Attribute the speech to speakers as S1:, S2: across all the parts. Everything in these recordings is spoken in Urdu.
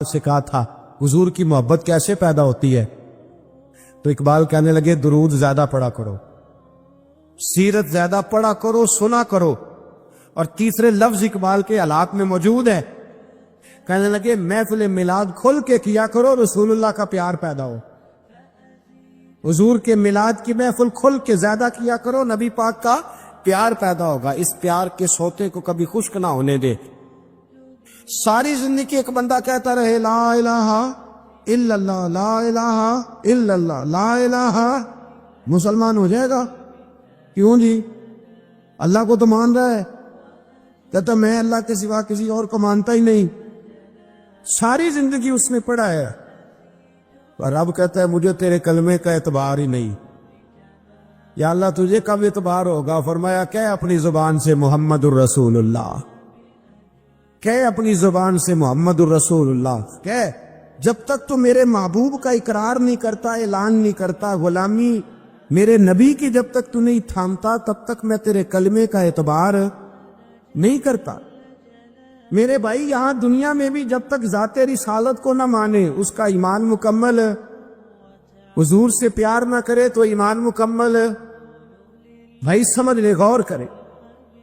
S1: سے کہا تھا حضور کی محبت کیسے پیدا ہوتی ہے، تو اقبال کہنے لگے درود زیادہ پڑھا کرو، سیرت زیادہ پڑھا کرو، سنا کرو۔ اور تیسرے لفظ اقبال کے حالات میں موجود ہے، کہنے لگے محفل میلاد کھل کے کیا کرو، رسول اللہ کا پیار پیدا ہو۔ حضور کے میلاد کی محفل کھل کے زیادہ کیا کرو، نبی پاک کا پیار پیدا ہوگا۔ اس پیار کے سوتے کو کبھی خشک نہ ہونے دے۔ ساری زندگی ایک بندہ کہتا رہے لا الہ الا اللہ، لا الہ الا اللہ، لا الہ، مسلمان ہو جائے گا؟ کیوں جی؟ اللہ کو تو مان رہا ہے، کہتا میں اللہ کے سوا کسی اور کو مانتا ہی نہیں۔ ساری زندگی اس نے پڑھا ہے، اور اب کہتا ہے مجھے تیرے کلمے کا اعتبار ہی نہیں۔ یا اللہ تجھے کب اعتبار ہوگا؟ فرمایا کہ اپنی زبان سے محمد الرسول اللہ، کہ اپنی زبان سے محمد الرسول اللہ، کہ جب تک تو میرے محبوب کا اقرار نہیں کرتا، اعلان نہیں کرتا، غلامی میرے نبی کی جب تک تو نہیں تھامتا، تب تک میں تیرے کلمے کا اعتبار نہیں کرتا۔ میرے بھائی یہاں دنیا میں بھی جب تک ذات رسالت کو نہ مانے، اس کا ایمان مکمل، حضور سے پیار نہ کرے تو ایمان مکمل، بھائی سمجھ لے، غور کرے،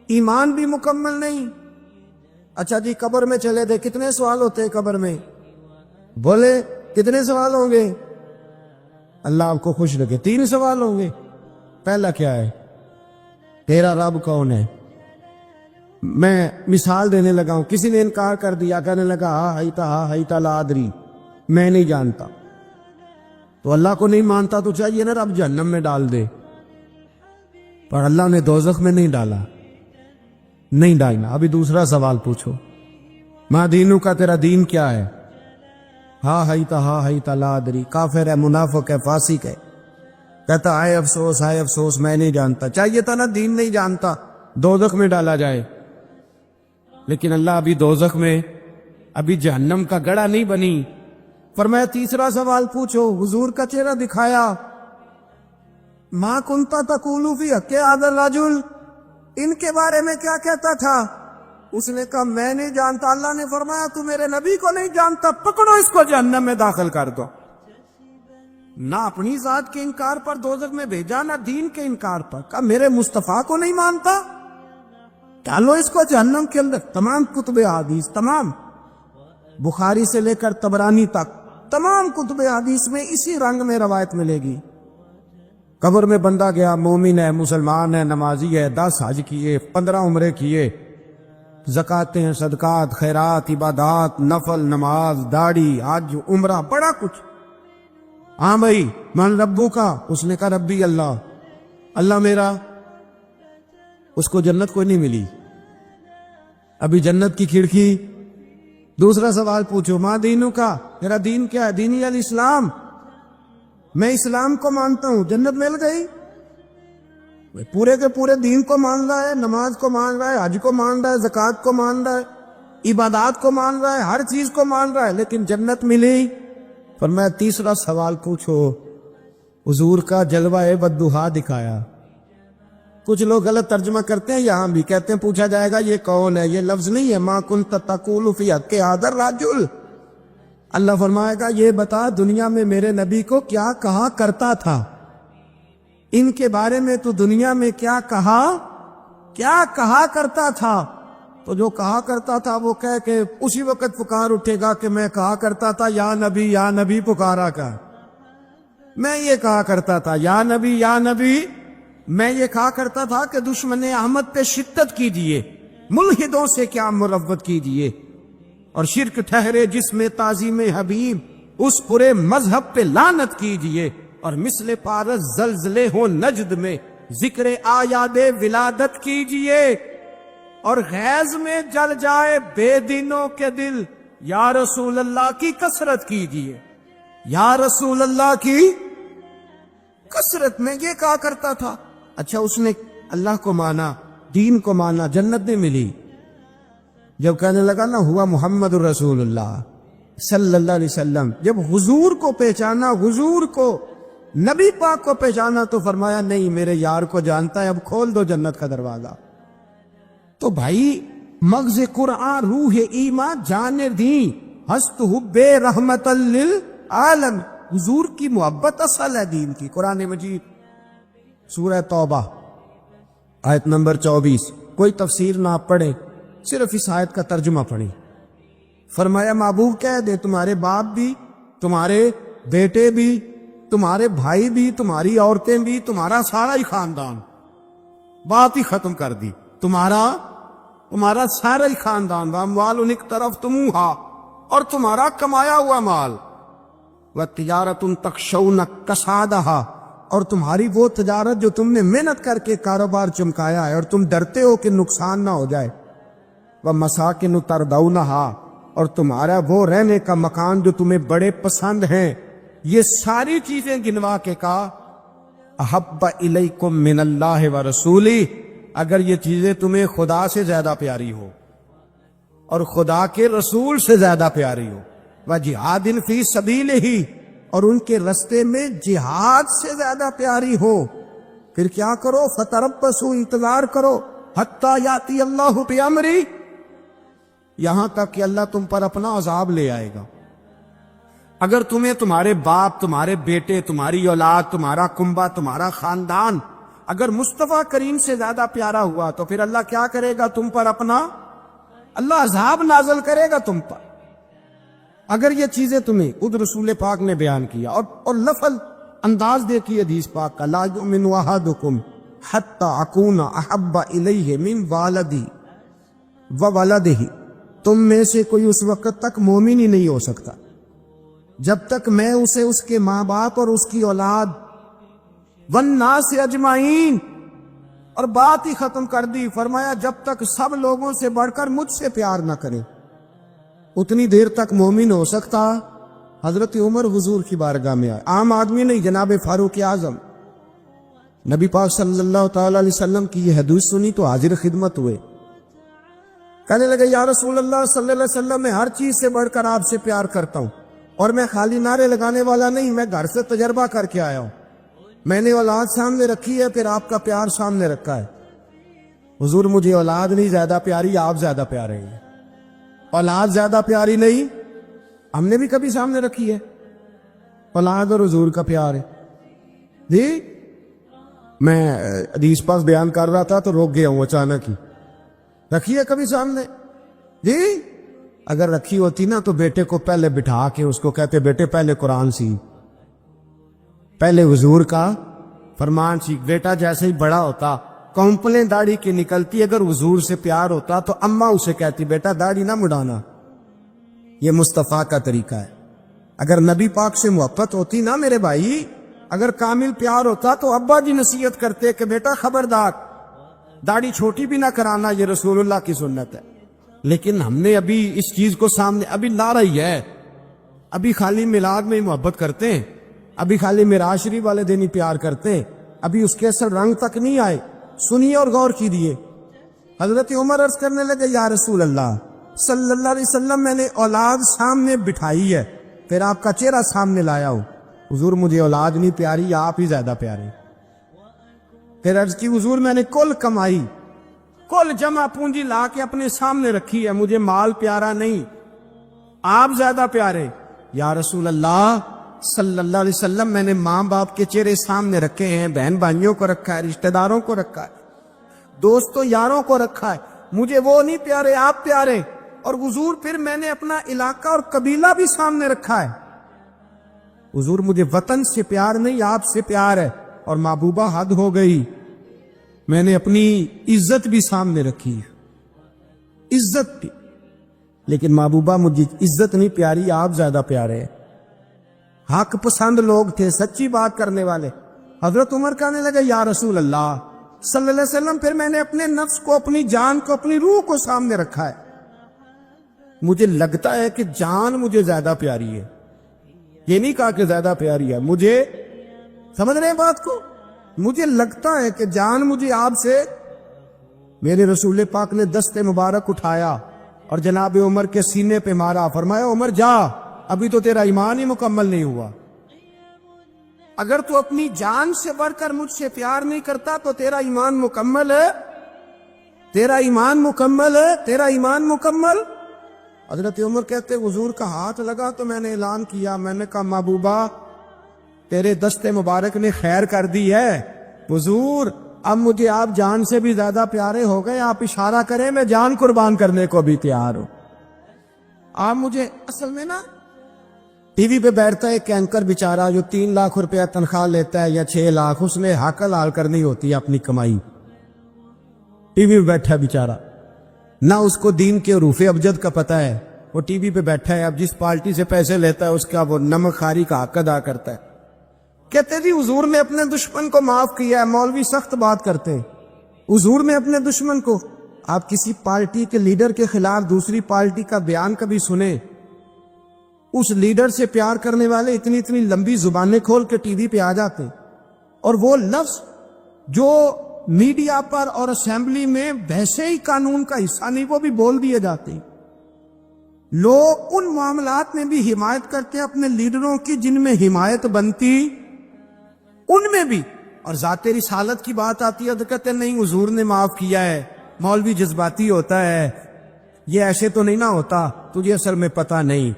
S1: ایمان بھی مکمل نہیں۔ اچھا جی قبر میں چلے دے، کتنے سوال ہوتے ہیں قبر میں؟ بولے کتنے سوال ہوں گے؟ اللہ آپ کو خوش رکھے، 3 سوال ہوں گے۔ پہلا کیا ہے؟ تیرا رب کون ہے؟ میں مثال دینے لگا ہوں، کسی نے انکار کر دیا، کہنے لگا ہا ہیتا لا ادری، میں نہیں جانتا، تو اللہ کو نہیں مانتا تو چاہیے نا رب جہنم میں ڈال دے، پر اللہ نے دوزخ میں نہیں ڈالا، نہیں ڈالنا۔ ابھی دوسرا سوال پوچھو، ما دینو کا، تیرا دین کیا ہے؟ ہا ہیتا لا ادری، کافر ہے، منافق ہے، فاسق ہے، کہتا ہائے افسوس میں نہیں جانتا۔ چاہیے تھا نا دین نہیں جانتا دوزخ میں ڈالا جائے، لیکن اللہ ابھی دوزخ میں، ابھی جہنم کا گڑھا نہیں بنی۔ فرمایا تیسرا سوال پوچھو، حضور کا چہرہ دکھایا، ما کنتا تقول فی حق ھذا الرجل، ان کے بارے میں کیا کہتا تھا؟ اس نے کہا میں نہیں جانتا۔ اللہ نے فرمایا تو میرے نبی کو نہیں جانتا، پکڑو اس کو جہنم میں داخل کر دو۔ نہ اپنی ذات کے انکار پر دوزخ میں بھیجا، نہ دین کے انکار پر، کہا میرے مصطفیٰ کو نہیں مانتا، ڈالو اس کو جہنم کے اندر۔ تمام کتب حدیث، تمام بخاری سے لے کر طبرانی تک، تمام کتب حدیث میں اسی رنگ میں روایت ملے گی۔ قبر میں بندہ گیا، مومن ہے، مسلمان ہے، نمازی ہے، 10 حج کیے، 15 عمرے کیے، زکاتیں، صدقات، خیرات، عبادات، نفل، نماز، داڑھی، حج، عمرہ، بڑا کچھ۔ ہاں بھائی من ربو کا، اس نے کہا ربی اللہ، اللہ میرا، اس کو جنت کوئی نہیں ملی، ابھی جنت کی کھڑکی۔ دوسرا سوال پوچھو، ما دینو کا، میرا دین کیا ہے؟ دینی الاسلام، میں اسلام کو مانتا ہوں، جنت مل گئی۔ پورے کے پورے دین کو مان رہا ہے، نماز کو مان رہا ہے، حج کو مان رہا ہے، زکوٰۃ کو مان رہا ہے، عبادات کو مان رہا ہے، ہر چیز کو مان رہا ہے، لیکن جنت ملی۔ فرمایا تیسرا سوال پوچھو، حضور کا جلوہ بدوحا دکھایا۔ کچھ لوگ غلط ترجمہ کرتے ہیں، یہاں بھی کہتے ہیں پوچھا جائے گا یہ کون ہے، یہ لفظ نہیں ہے، ما کنت تقول فی حق ھذا الرجل۔ اللہ فرمائے گا یہ بتا دنیا میں میرے نبی کو کیا کہا کرتا تھا، ان کے بارے میں تو دنیا میں کیا کہا کرتا تھا؟ تو جو کہا کرتا تھا وہ کہہ کے اسی وقت پکار اٹھے گا کہ میں کہا کرتا تھا یا نبی پکارا کر، میں یہ کہا کرتا تھا یا نبی، میں یہ کہا کرتا تھا کہ دشمن احمد پہ شدت کیجئے، ملحدوں سے کیا مروت کیجئے، اور شرک ٹھہرے جس میں تعظیم حبیب، اس پورے مذہب پہ لعنت کیجئے، اور مثل پارس زلزلے ہو نجد میں ذکر آیاد ولادت کیجئے، اور غیظ میں جل جائے بے دینوں کے دل، یا رسول اللہ کی کثرت کیجئے، یا رسول اللہ کی کثرت میں یہ کہا کرتا تھا۔ اچھا اس نے اللہ کو مانا، دین کو مانا، جنت نہیں ملی۔ جب کہنے لگا نا ہوا محمد الرسول اللہ صلی اللہ علیہ وسلم، جب حضور کو پہچانا، حضور کو، نبی پاک کو پہچانا، تو فرمایا نہیں میرے یار کو جانتا ہے، اب کھول دو جنت کا دروازہ۔ تو بھائی مغز قرآن، روح ایمان، جان دین، ہست حب رحمت للعالم. حضور کی محبت اصل ہے دین کی. قرآن مجید سورہ توبہ آیت نمبر 24. کوئی تفسیر نہ پڑھیں، صرف اس آیت کا ترجمہ پڑھیں. فرمایا محبوب کہہ دے تمہارے باپ بھی، تمہارے بیٹے بھی، تمہارے بھائی بھی، تمہاری عورتیں بھی، تمہارا سارا ہی خاندان. بات ہی ختم کر دی. تمہارا سارا ہی خاندان. واموال انک طرف تمہا، اور تمہارا کمایا ہوا مال. وتجارۃ تخشون کسادہا، اور تمہاری وہ تجارت جو تم نے محنت کر کے کاروبار چمکایا ہے اور تم ڈرتے ہو کہ نقصان نہ ہو جائے. ومساکن ترضونہا، اور تمہارا وہ رہنے کا مکان جو تمہیں بڑے پسند ہیں. یہ ساری چیزیں گنوا کے کہا احب الیکم من اللہ ورسولہ. اگر یہ چیزیں تمہیں خدا سے زیادہ پیاری ہو اور خدا کے رسول سے زیادہ پیاری ہو، وجہاد فی سبیلہ، اور ان کے رستے میں جہاد سے زیادہ پیاری ہو، پھر کیا کرو؟ فتربصوا، انتظار کرو، حتی یاتی اللہ بامرہ، یہاں تک کہ اللہ تم پر اپنا عذاب لے آئے گا. اگر تمہیں تمہارے باپ، تمہارے بیٹے، تمہاری اولاد، تمہارا کنبہ، تمہارا خاندان اگر مصطفیٰ کریم سے زیادہ پیارا ہوا تو پھر اللہ کیا کرے گا تم پر؟ اللہ عذاب نازل کرے گا تم پر. اگر یہ چیزیں تمہیں خود رسول پاک نے بیان کیا اور لفظ انداز دیکھی حدیث پاک کا، لا یؤمن احدکم حتی اکون احب الیہ من والدی و ولدہ، تم میں سے کوئی اس وقت تک مومن ہی نہیں ہو سکتا جب تک میں اسے اس کے ماں باپ اور اس کی اولاد والناس اجمعین، اور بات ہی ختم کر دی. فرمایا جب تک سب لوگوں سے بڑھ کر مجھ سے پیار نہ کرے اتنی دیر تک مومن ہو سکتا. حضرت عمر حضور کی بارگاہ میں آئے، عام آدمی نہیں، جناب فاروق اعظم. نبی پاک صلی اللہ تعالی علیہ وسلم کی یہ حدیث سنی تو حاضر خدمت ہوئے. کہنے لگے یا رسول اللہ صلی اللہ علیہ وسلم، میں ہر چیز سے بڑھ کر آپ سے پیار کرتا ہوں، اور میں خالی نعرے لگانے والا نہیں، میں گھر سے تجربہ کر کے آیا ہوں. میں نے اولاد سامنے رکھی ہے، پھر آپ کا پیار سامنے رکھا ہے. حضور مجھے اولاد نہیں زیادہ پیاری، آپ زیادہ پیارے ہیں. اولاد زیادہ پیاری نہیں، ہم نے بھی کبھی سامنے رکھی ہے. اولاد اور حضور کا پیار ہے. جی میں حدیث پاک بیان کر رہا تھا تو روک گیا ہوں اچانک ہی. رکھی ہے کبھی سامنے؟ جی اگر رکھی ہوتی نا تو بیٹے کو پہلے بٹھا کے اس کو کہتے بیٹے پہلے قرآن سیکھ، پہلے حضور کا فرمان سیکھ. بیٹا جیسے ہی بڑا ہوتا کمپلیں داڑھی کی نکلتی، اگر حضور سے پیار ہوتا تو اماں اسے کہتی بیٹا داڑھی نہ مڈانا. یہ مصطفیٰ کا طریقہ ہے. اگر نبی پاک سے محبت ہوتی نا میرے بھائی، اگر کامل پیار ہوتا تو ابا جی نصیحت کرتے کہ بیٹا خبردار داڑھی چھوٹی بھی نہ کرانا، یہ رسول اللہ کی سنت ہے. لیکن ہم نے ابھی اس چیز کو سامنے ابھی لا رہی ہے. ابھی خالی میلاد میں محبت کرتے ہیں، ابھی خالی معراج شریف والے دن ہی پیار کرتے ہیں، ابھی اس کے اثر رنگ تک نہیں آئے. سنیے اور غور کیجیے. حضرت عمر عرض کرنے لگے یا رسول اللہ صلی اللہ علیہ وسلم، میں نے اولاد سامنے بٹھائی ہے، پھر آپ کا چہرہ سامنے لایا ہوں. حضور مجھے اولاد نہیں پیاری، آپ ہی زیادہ پیارے. پھر عرض کی حضور میں نے کل کمائی، کل جمع پونجی لا کے اپنے سامنے رکھی ہے، مجھے مال پیارا نہیں، آپ زیادہ پیارے. یا رسول اللہ صلی اللہ علیہ وسلم، میں نے ماں باپ کے چہرے سامنے رکھے ہیں، بہن بھائیوں کو رکھا ہے، رشتہ داروں کو رکھا ہے، دوستوں یاروں کو رکھا ہے، مجھے وہ نہیں پیارے، آپ پیارے. اور حضور پھر میں نے اپنا علاقہ اور قبیلہ بھی سامنے رکھا ہے. حضور مجھے وطن سے پیار نہیں، آپ سے پیار ہے. اور محبوبہ حد ہو گئی، میں نے اپنی عزت بھی سامنے رکھی ہے، عزت بھی. لیکن محبوبہ مجھے عزت نہیں پیاری، آپ زیادہ پیارے ہیں. حق پسند لوگ تھے، سچی بات کرنے والے. حضرت عمر کہنے لگے یا رسول اللہ صلی اللہ علیہ وسلم، پھر میں نے اپنے نفس کو، اپنی جان کو، اپنی روح کو سامنے رکھا ہے. مجھے لگتا ہے کہ جان مجھے زیادہ پیاری ہے. یہ نہیں کہا کہ زیادہ پیاری ہے، مجھے سمجھ رہے ہیں بات کو؟ مجھے لگتا ہے کہ جان مجھے آپ سے. میرے رسول پاک نے دست مبارک اٹھایا اور جناب عمر کے سینے پہ مارا. فرمایا عمر جا، ابھی تو تیرا ایمان ہی مکمل نہیں ہوا. اگر تو اپنی جان سے بڑھ کر مجھ سے پیار نہیں کرتا تو تیرا ایمان مکمل ہے، تیرا ایمان مکمل ہے، تیرا ایمان مکمل حضرت عمر کہتے حضور کا ہاتھ لگا تو میں نے اعلان کیا، میں نے کہا محبوبہ تیرے دست مبارک نے خیر کر دی ہے، حضور اب مجھے آپ جان سے بھی زیادہ پیارے ہو گئے، آپ اشارہ کریں میں جان قربان کرنے کو بھی تیار ہوں۔ آپ مجھے اصل میں نا ٹی وی پہ بیٹھتا ہے ایک اینکر بیچارہ جو 3 لاکھ روپیہ تنخواہ لیتا ہے یا 6 لاکھ، اس نے حق حلال کرنی ہوتی ہے اپنی کمائی، ٹی وی پہ بیٹھا ہے بیچارہ، نہ اس کو دین کے حروف ابجد کا پتہ ہے، وہ ٹی وی پہ بیٹھا ہے، اب جس پارٹی سے پیسے لیتا ہے اس کا وہ نمک خاری کا حق ادا کرتا ہے۔ کہتے جی حضور نے اپنے دشمن کو معاف کیا ہے، مولوی سخت بات کرتے ہیں، حضور نے اپنے دشمن کو، آپ کسی پارٹی کے لیڈر کے خلاف دوسری پارٹی کا بیان کبھی سنیں، اس لیڈر سے پیار کرنے والے اتنی اتنی لمبی زبانیں کھول کے ٹی وی پہ آ جاتے ہیں، اور وہ لفظ جو میڈیا پر اور اسمبلی میں ویسے ہی قانون کا حصہ نہیں وہ بھی بول دیے جاتے ہیں۔ لوگ ان معاملات میں بھی حمایت کرتے ہیں اپنے لیڈروں کی جن میں حمایت بنتی ان میں بھی، اور ذات رسالت کی بات آتی ہے تو کہتے ہیں نہیں حضور نے معاف کیا ہے، مولوی جذباتی ہوتا ہے، یہ ایسے تو نہیں نہ ہوتا، تجھے اصل میں پتہ نہیں،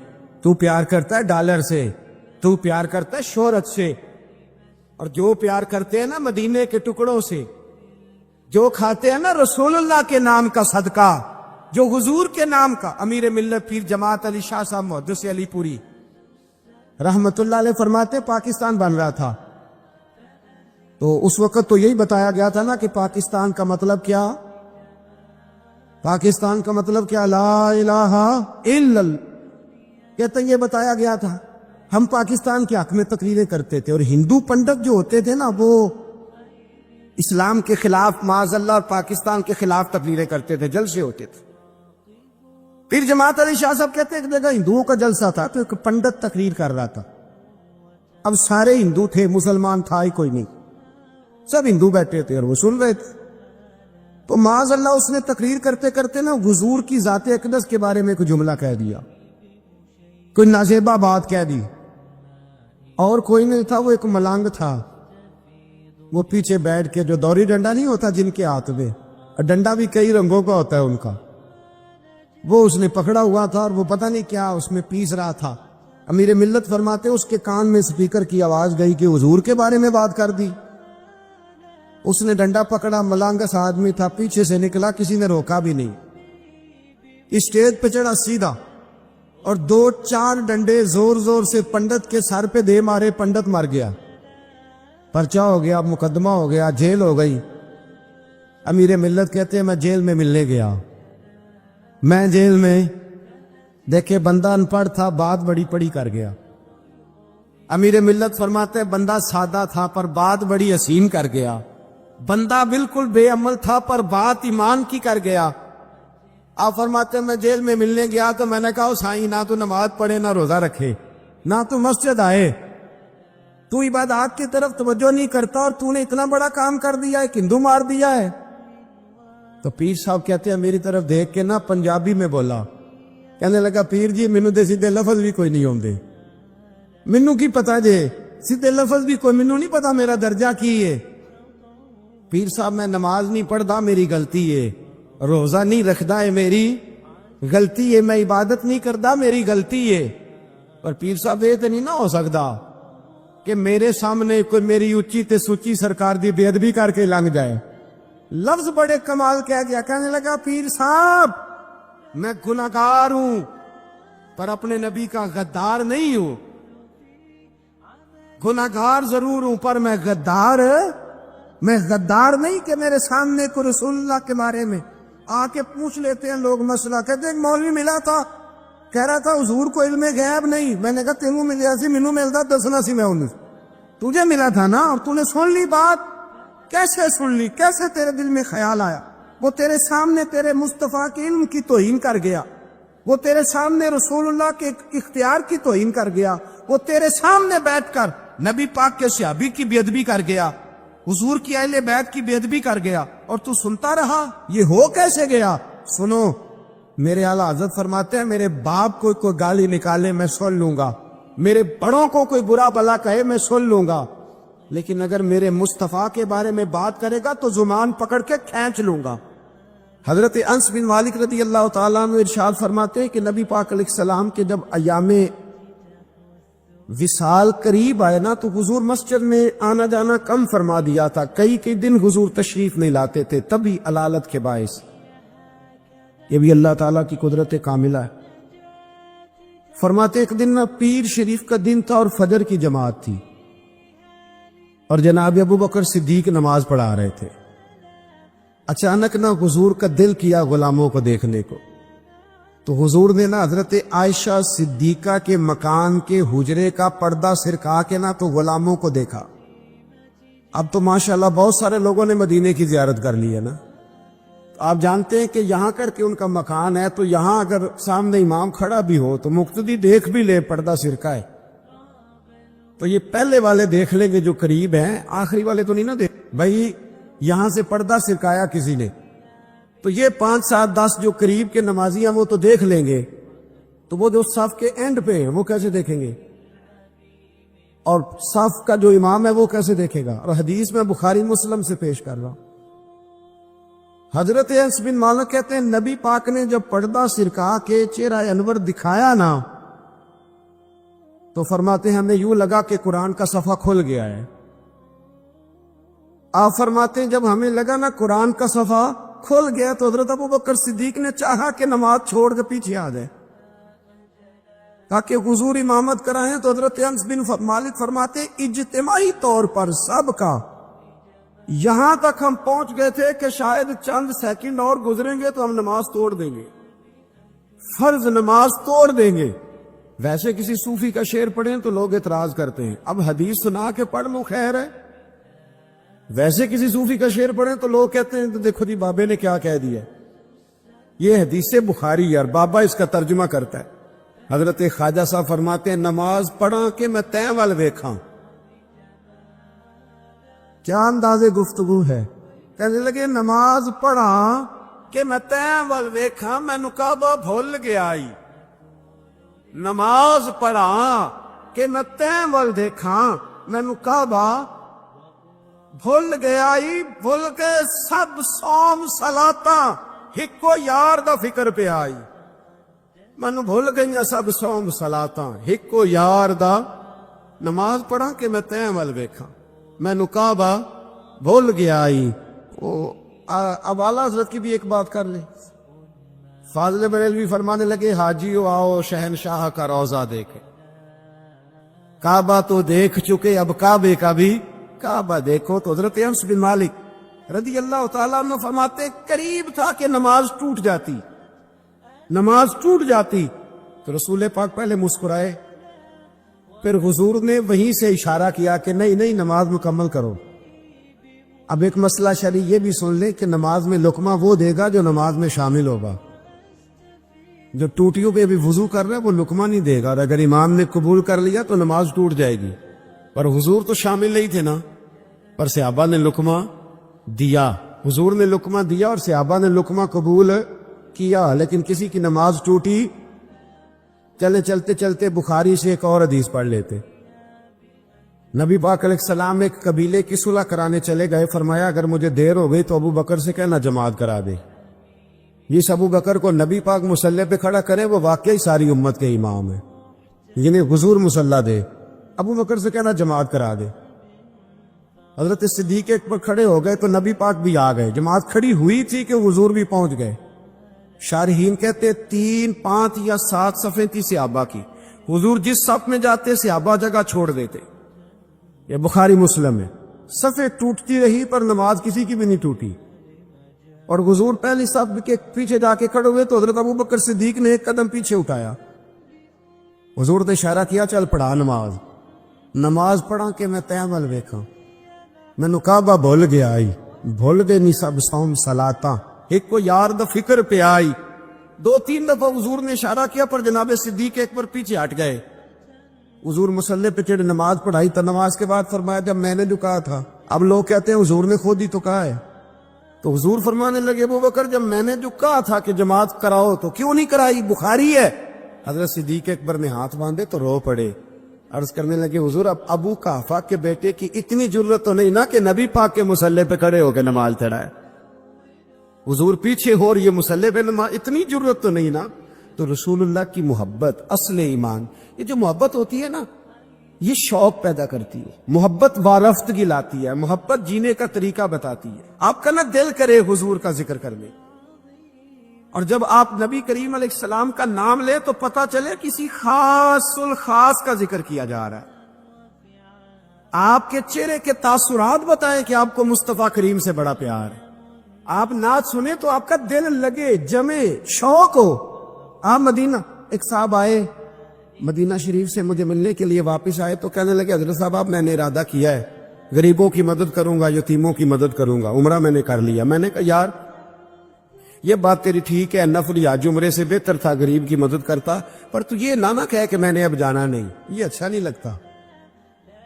S1: تو پیار کرتا ہے ڈالر سے، تو پیار کرتا ہے شہرت سے، اور جو پیار کرتے ہیں نا مدینے کے ٹکڑوں سے، جو کھاتے ہیں نا رسول اللہ کے نام کا صدقہ، جو حضور کے نام کا، امیر ملت پیر جماعت علی شاہ صاحب محدث علی پوری رحمت اللہ علیہ فرماتے پاکستان بن رہا تھا تو اس وقت تو یہی بتایا گیا تھا نا کہ پاکستان کا مطلب کیا، پاکستان کا مطلب کیا، لا الہ الا اللہ، کہتے یہ بتایا گیا تھا۔ ہم پاکستان کے حق میں تقریریں کرتے تھے، اور ہندو پنڈت جو ہوتے تھے نا وہ اسلام کے خلاف معاذ اللہ اور پاکستان کے خلاف تقریریں کرتے تھے، جلسے ہوتے تھے۔ پھر جماعت علی شاہ صاحب کہتے ایک جگہ ہندوؤں کا جلسہ تھا تو ایک پنڈت تقریر کر رہا تھا، اب سارے ہندو تھے، مسلمان تھا ہی کوئی نہیں، سب ہندو بیٹھے تھے اور وہ سن رہے تھے، تو معاذ اللہ اس نے تقریر کرتے کرتے نا حضور کی ذات اقدس کے بارے میں کوئی جملہ کہہ دیا، کوئی نازیبہ بات کہہ دی، اور کوئی نہیں تھا، وہ ایک ملنگ تھا، وہ پیچھے بیٹھ کے، جو دوری ڈنڈا نہیں ہوتا جن کے ہاتھ میں، اور ڈنڈا بھی کئی رنگوں کا ہوتا ہے ان کا، وہ اس نے پکڑا ہوا تھا اور وہ پتہ نہیں کیا اس میں پیس رہا تھا۔ امیر ملت فرماتے اس کے کان میں سپیکر کی آواز گئی کہ حضور کے بارے میں بات کر دی، اس نے ڈنڈا پکڑا، ملانگس آدمی تھا، پیچھے سے نکلا، کسی نے روکا بھی نہیں، اسٹیج پہ چڑھا سیدھا اور 2-4 ڈنڈے زور زور سے پنڈت کے سر پہ دے مارے، پنڈت مر گیا، پرچہ ہو گیا، مقدمہ ہو گیا، جیل ہو گئی۔ امیر ملت کہتے ہیں میں جیل میں ملنے گیا، میں جیل میں دیکھے بندہ ان پڑھ تھا، بات بڑی پڑی کر گیا۔ امیر ملت فرماتے ہیں بندہ سادہ تھا پر بات بڑی حسین کر گیا، بندہ بالکل بے عمل تھا پر بات ایمان کی کر گیا۔ آپ فرماتے ہیں میں جیل میں ملنے گیا تو میں نے کہا سائیں نہ تو نماز پڑھے نہ روزہ رکھے نہ تو مسجد آئے، تو عبادات کی طرف توجہ نہیں کرتا اور تو نے اتنا بڑا کام کر دیا ہے، ہندو مار دیا ہے۔ تو پیر صاحب کہتے ہیں میری طرف دیکھ کے نا پنجابی میں بولا، کہنے لگا پیر جی مینوں دے سیدھے لفظ بھی کوئی نہیں ہوندے، مینوں کی پتا جے سیدھے لفظ بھی کوئی، مینوں نہیں پتا میرا درجہ کی ہے۔ پیر صاحب میں نماز نہیں پڑھدا میری غلطی ہے، روزہ نہیں رکھدا ہے میری غلطی ہے، میں عبادت نہیں کردا میری غلطی ہے، پر پیر صاحب یہ تو نہیں نہ ہو سکتا کہ میرے سامنے کوئی میری اچھی تے سچی سرکار دی بے ادبی کر کے لنگ جائے۔ لفظ بڑے کمال کہہ گیا، کہنے لگا پیر صاحب میں گناہگار ہوں پر اپنے نبی کا غدار نہیں ہوں، گناہگار ضرور ہوں پر میں غدار نہیں کہ میرے سامنے کو رسول اللہ کے بارے میں آ کے پوچھ لیتے ہیں لوگ مسئلہ، کہتے ہیں ایک مولوی ملا تھا کہہ رہا تھا حضور کو علم غیب نہیں، میں نے کہا تینوں ملیا سی مینوں ملتا دسنا سی، میں انہیں تجھے ملا تھا نا اور تو نے سن لی بات، کیسے سن لی، کیسے تیرے دل میں خیال آیا؟ وہ تیرے سامنے تیرے مصطفیٰ کے علم کی توہین کر گیا، وہ تیرے سامنے رسول اللہ کے اختیار کی توہین کر گیا، وہ تیرے سامنے بیٹھ کر نبی پاک کے صحابی کی بے ادبی کر گیا، حضور کی اہل بیت کی بے ادبی کر گیا، اور تو سنتا رہا، یہ ہو کیسے گیا؟ سنو میرے اعلیٰ حضرت فرماتے ہیں میرے باپ کو کوئی گالی نکالے میں سن لوں گا، میرے بڑوں کو کوئی برا بلا کہے میں سن لوں گا، لیکن اگر میرے مصطفیٰ کے بارے میں بات کرے گا تو زبان پکڑ کے کھینچ لوں گا۔ حضرت انس بن مالک رضی اللہ تعالیٰ عنہ ارشاد فرماتے ہیں کہ نبی پاک علیہ السلام کے جب ایام وصال قریب آئے نا تو حضور مسجد میں آنا جانا کم فرما دیا تھا، کئی دن حضور تشریف نہیں لاتے تھے، تبھی علالت کے باعث۔ یہ بھی اللہ تعالیٰ کی قدرت کاملہ ہے۔ فرماتے ایک دن نا پیر شریف کا دن تھا اور فجر کی جماعت تھی، اور جناب ابو بکر صدیق نماز پڑھا رہے تھے۔ اچانک نا حضور کا دل کیا غلاموں کو دیکھنے کو، تو حضور نے نا حضرت عائشہ صدیقہ کے مکان کے حجرے کا پردہ سرکا کے نا تو غلاموں کو دیکھا۔ اب تو ماشاءاللہ بہت سارے لوگوں نے مدینے کی زیارت کر لی ہے نا، آپ جانتے ہیں کہ یہاں کر کے ان کا مکان ہے، تو یہاں اگر سامنے امام کھڑا بھی ہو تو مقتدی دیکھ بھی لے پردہ سرکا ہے، تو یہ پہلے والے دیکھ لیں گے جو قریب ہیں، آخری والے تو نہیں نا دیکھ بھائی یہاں سے پردہ سرکایا کسی نے، تو یہ 5 7 10 جو قریب کے نمازی ہیں وہ تو دیکھ لیں گے، تو وہ جو صف کے اینڈ پہ ہیں وہ کیسے دیکھیں گے، اور صف کا جو امام ہے وہ کیسے دیکھے گا؟ اور حدیث میں بخاری مسلم سے پیش کر رہا ہوں، حضرت انس بن مالک کہتے ہیں نبی پاک نے جب پردہ سرکا کے چہرہ انور دکھایا نا تو فرماتے ہیں ہمیں یوں لگا کہ قرآن کا صفحہ کھل گیا ہے۔ آپ فرماتے ہیں جب ہمیں لگا نا قرآن کا صفحہ کھل گیا تو حضرت ابو بکر صدیق نے چاہا کہ نماز چھوڑ کے پیچھے آ جائے تاکہ حضور امامت کرائیں، تو حضرت انس بن مالک فرماتے اجتماعی طور پر سب کا یہاں تک ہم پہنچ گئے تھے کہ شاید چند سیکنڈ اور گزریں گے تو ہم نماز توڑ دیں گے، فرض نماز توڑ دیں گے۔ ویسے کسی صوفی کا شعر پڑھیں تو لوگ اعتراض کرتے ہیں، اب حدیث سنا کے پڑھ لو خیر ہے، ویسے کسی صوفی کا شعر پڑھیں تو لوگ کہتے ہیں دیکھو جی بابے نے کیا کہہ دیا، یہ حدیث بخاری ہے اور بابا اس کا ترجمہ کرتا ہے۔ حضرت خواجہ صاحب فرماتے ہیں نماز پڑھا کہ میں تیں وال ویکھاں، کیا انداز گفتگو ہے، کہنے لگے نماز پڑھا کہ میں تیں وال ویکھاں مینوں کعبہ بھول گیا ای، نماز پڑھا کہ میں تیں وال دیکھاں مینوں کعبہ بھول گیا ای، بھول کے سب سوم صلاتاں ہکو یار دا فکر پہ آئی، مینوں بھول گئیاں سب سوم صلاتاں ہکو یار دا، نماز پڑھا کہ میں تیں وال ویکھاں مینوں کعبہ بھول گیا ای۔ اب اعلیٰ حضرت کی بھی ایک بات کر لیں، فاضل بریلوی فرمانے لگے حاجیو آؤ شہنشاہ کا روضہ دیکھے، کعبہ تو دیکھ چکے اب کعبے کا بھی کعبہ دیکھو۔ تو حضرت انس بن مالک رضی اللہ تعالیٰ عنہ فرماتے قریب تھا کہ نماز ٹوٹ جاتی، نماز ٹوٹ جاتی تو رسول پاک پہلے مسکرائے، پھر حضور نے وہیں سے اشارہ کیا کہ نہیں نماز مکمل کرو۔ اب ایک مسئلہ شرعی یہ بھی سن لیں کہ نماز میں لقمہ وہ دے گا جو نماز میں شامل ہوگا، جو ٹوٹیوں پہ بھی وضو کر رہا ہے وہ لقمہ نہیں دے گا، اور اگر امام نے قبول کر لیا تو نماز ٹوٹ جائے گی، پر حضور تو شامل نہیں تھے نا، پر صحابہ نے لقمہ دیا، حضور نے لقمہ دیا اور صحابہ نے لقمہ قبول کیا، لیکن کسی کی نماز ٹوٹی۔ چلتے چلتے بخاری سے ایک اور حدیث پڑھ لیتے، نبی پاک علیہ السلام ایک قبیلے کی صلح کرانے چلے گئے، فرمایا اگر مجھے دیر ہو گئی تو ابو بکر سے کہنا جماعت کرا دے، جس ابو بکر کو نبی پاک مصلی پہ کھڑا کرے وہ واقعی ساری امت کے امام ہے، یعنی حضور مصلی دے، ابو بکر سے کہنا جماعت کرا دے۔ حضرت صدیق ایک پر کھڑے ہو گئے تو نبی پاک بھی آ گئے، جماعت کھڑی ہوئی تھی کہ حضور بھی پہنچ گئے۔ شارحین کہتے 3 5 یا 7 صفیں تھی صحابہ کی، حضور جس صف میں جاتے صحابہ جگہ چھوڑ دیتے، یہ بخاری مسلم ہے، صفیں ٹوٹتی رہی پر نماز کسی کی بھی نہیں ٹوٹی، اور حضور پہلی صف کے پیچھے جا کے کھڑے ہوئے تو حضرت ابو بکر صدیق نے ایک قدم پیچھے اٹھایا، حضور نے اشارہ کیا چل پڑھا نماز، نماز پڑھا کہ میں تیں ول ویکھاں مینوں کعبہ بھول گیا آئی، بھول گئے نہیں سب سوم صلاتاں ایک کو یار دا فکر پہ آئی۔ 2 3 دفعہ حضور نے اشارہ کیا پر جناب صدیق ایک بار پیچھے ہٹ گئے، حضور مصلی پہ چڑھ نماز پڑھائی، تو نماز کے بعد فرمایا جب میں نے جو کہا تھا، اب لوگ کہتے ہیں حضور نے خود ہی تو کہا ہے، تو حضور فرمانے لگے ابو بکر جب میں نے جو کہا تھا کہ جماعت کراؤ تو کیوں نہیں کرائی، بخاری ہے۔ حضرت صدیق اکبر نے ہاتھ باندھے تو رو پڑے، عرض کرنے لگے حضور اب ابو قحافہ کے بیٹے کی اتنی جرت تو نہیں نا کہ نبی پاک کے مصلی پہ کھڑے ہو کے نماز چڑھائے، حضور پیچھے ہو اور یہ مصلی پہ نماز، اتنی ضرورت تو نہیں نا. تو رسول اللہ کی محبت اصل ایمان. یہ جو محبت ہوتی ہے نا، یہ شوق پیدا کرتی ہے، محبت وارفتگی لاتی ہے، محبت جینے کا طریقہ بتاتی ہے. آپ کا نا دل کرے حضور کا ذکر کرنے، اور جب آپ نبی کریم علیہ السلام کا نام لے تو پتہ چلے کسی خاص الخاص کا ذکر کیا جا رہا ہے. آپ کے چہرے کے تاثرات بتائیں کہ آپ کو مصطفیٰ کریم سے بڑا پیار ہے. آپ نعت سنیں تو آپ کا دل لگے، جمے، شوق ہو. آپ مدینہ، ایک صاحب آئے مدینہ شریف سے مجھے ملنے کے لیے، واپس آئے تو کہنے لگے حضرت صاحب آپ، میں نے ارادہ کیا ہے غریبوں کی مدد کروں گا، یتیموں کی مدد کروں گا، عمرہ میں نے کر لیا. میں نے کہا یار یہ بات تیری ٹھیک ہے، نفل یا عمرے سے بہتر تھا غریب کی مدد کرتا، پر تو یہ نہ کہے کہ میں نے اب جانا نہیں، یہ اچھا نہیں لگتا.